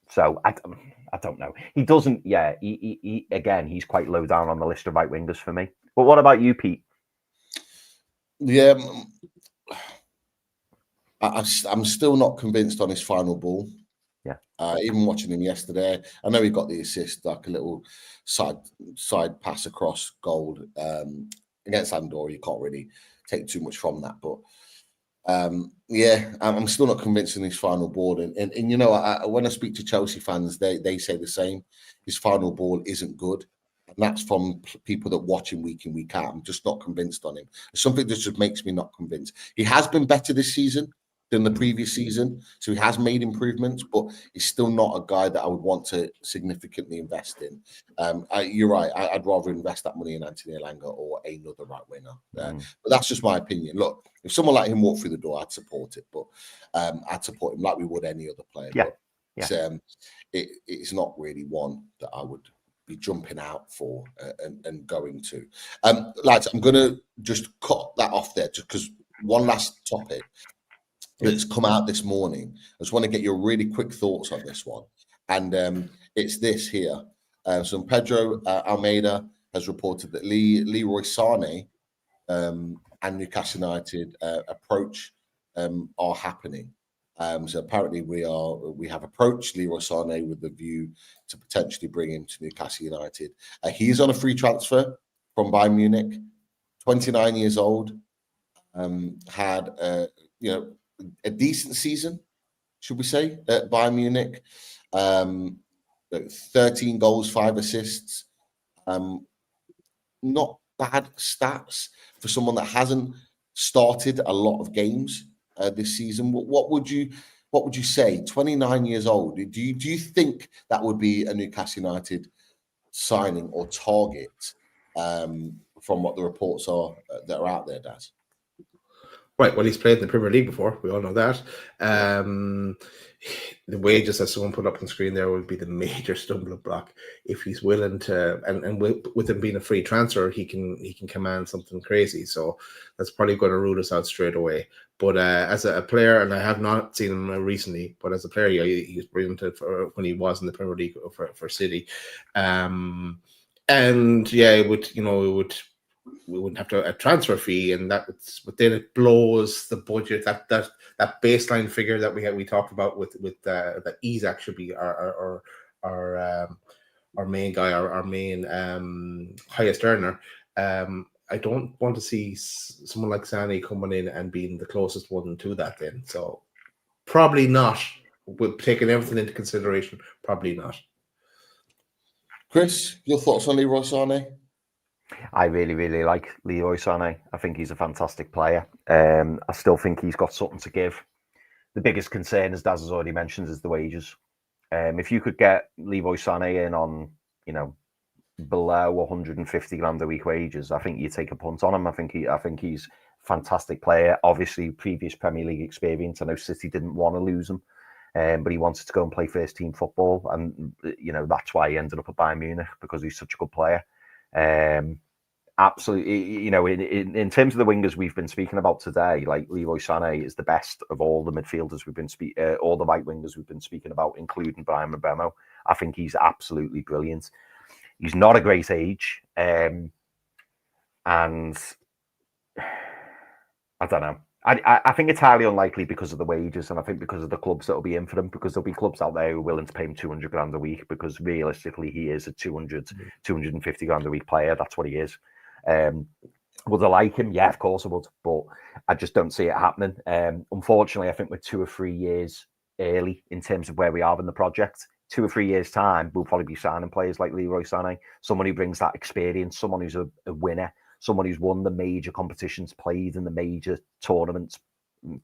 So I don't know. He doesn't. Yeah. He again, he's quite low down on the list of right wingers for me. But what about you, Pete? Yeah, I'm still not convinced on his final ball. Yeah. Even watching him yesterday, I know he got the assist, like a little side pass across goal against Andorra. You can't really take too much from that, but yeah, I'm still not convinced in his final ball. And you know, when I speak to Chelsea fans, they say the same. His final ball isn't good. And that's from people that watch him week in, week out. I'm just not convinced on him. It's something that just makes me not convinced. He has been better this season than the previous season. So he has made improvements, but he's still not a guy that I would want to significantly invest in. You're right. I'd rather invest that money in Anthony Elanga or another right winger. But that's just my opinion. Look, if someone like him walked through the door, I'd support it. But I'd support him like we would any other player. Yeah. But it's not really one that I would be jumping out for and going to. Lads, I'm going to just cut that off there just because one last topic that's come out this morning. I just want to get your really quick thoughts on this one. And it's this here. So Pedro Almeida has reported that Leroy Sane and Newcastle United approach are happening. So apparently we have approached Leroy Sane with the view to potentially bring him to Newcastle United. He's on a free transfer from Bayern Munich, 29 years old, had a decent season, should we say, at Bayern Munich. 13 goals, 5 assists. Not bad stats for someone that hasn't started a lot of games this season. What would you say? 29 years old. Do you think that would be a Newcastle United signing or target from what the reports are that are out there, Daz? Right, well, he's played in the Premier League before. We all know that. The wages, as someone put up on screen there, would be the major stumbling block. If he's willing to, and with him being a free transfer, he can command something crazy. So that's probably going to rule us out straight away. But as a player, and I have not seen him recently, but as a player, he was brilliant when he was in the Premier League for City. And yeah, we wouldn't have to a transfer fee, and but then it blows the budget. That baseline figure that we talked about with that Isak should be our main guy, our main highest earner. I don't want to see someone like Sane coming in and being the closest one to that. Then, so probably not. With taking everything into consideration, probably not. Chris, your thoughts on Leroy Sane? I really, really like Leroy Sane. I think he's a fantastic player. I still think he's got something to give. The biggest concern, as Daz has already mentioned, is the wages. If you could get Leroy Sane in on, below 150 grand a week wages, I think you take a punt on him. I think he's a fantastic player. Obviously, previous Premier League experience. I know City didn't want to lose him, but he wanted to go and play first team football, and that's why he ended up at Bayern Munich, because he's such a good player. Absolutely, in terms of the wingers we've been speaking about today, like Leroy Sane is the best of all the midfielders we've been all the right wingers we've been speaking about, including Brian Mbeumo. I think he's absolutely brilliant. He's not a great age, and I don't know. I think it's highly unlikely because of the wages, and I think because of the clubs that will be in for him, because there'll be clubs out there who are willing to pay him 200 grand a week, because realistically he is a 250 grand a week player. That's what he is. Would I like him? Yeah, of course I would, but I just don't see it happening. Unfortunately, I think we're 2 or 3 years early in terms of where we are in the project. 2 or 3 years' time, we'll probably be signing players like Leroy Sane, someone who brings that experience, someone who's a winner, someone who's won the major competitions, played in the major tournaments,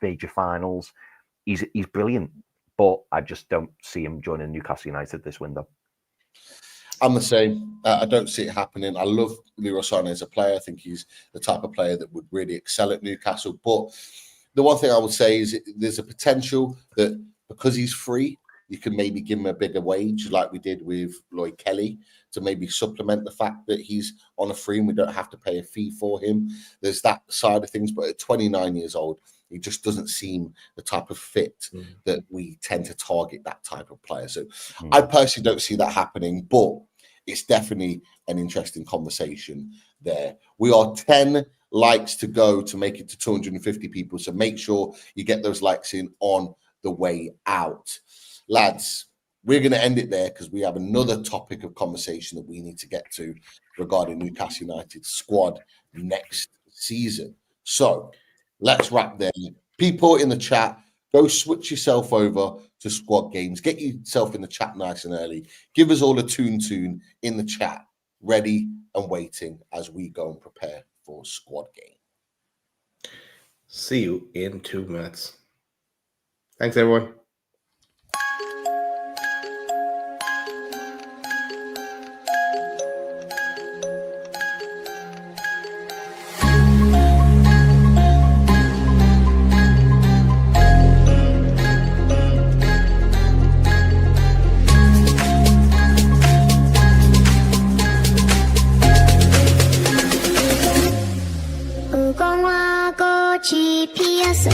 major finals. He's brilliant, but I just don't see him joining Newcastle United this window. I'm the same. I don't see it happening. I love Leroy Sane as a player. I think he's the type of player that would really excel at Newcastle. But the one thing I would say is there's a potential that because he's free, you can maybe give him a bigger wage like we did with Lloyd Kelly to maybe supplement the fact that he's on a free and we don't have to pay a fee for him. There's that side of things. But at 29 years old, he just doesn't seem the type of fit that we tend to target that type of player. So I personally don't see that happening, but it's definitely an interesting conversation there. We are 10 likes to go to make it to 250 people. So make sure you get those likes in on the way out. Lads, we're going to end it there because we have another topic of conversation that we need to get to regarding Newcastle United's squad next season. So let's wrap there. People in the chat, go switch yourself over to squad games. Get yourself in the chat nice and early. Give us all a tune in the chat, ready and waiting as we go and prepare for squad game. See you in 2 minutes. Thanks, everyone. GPS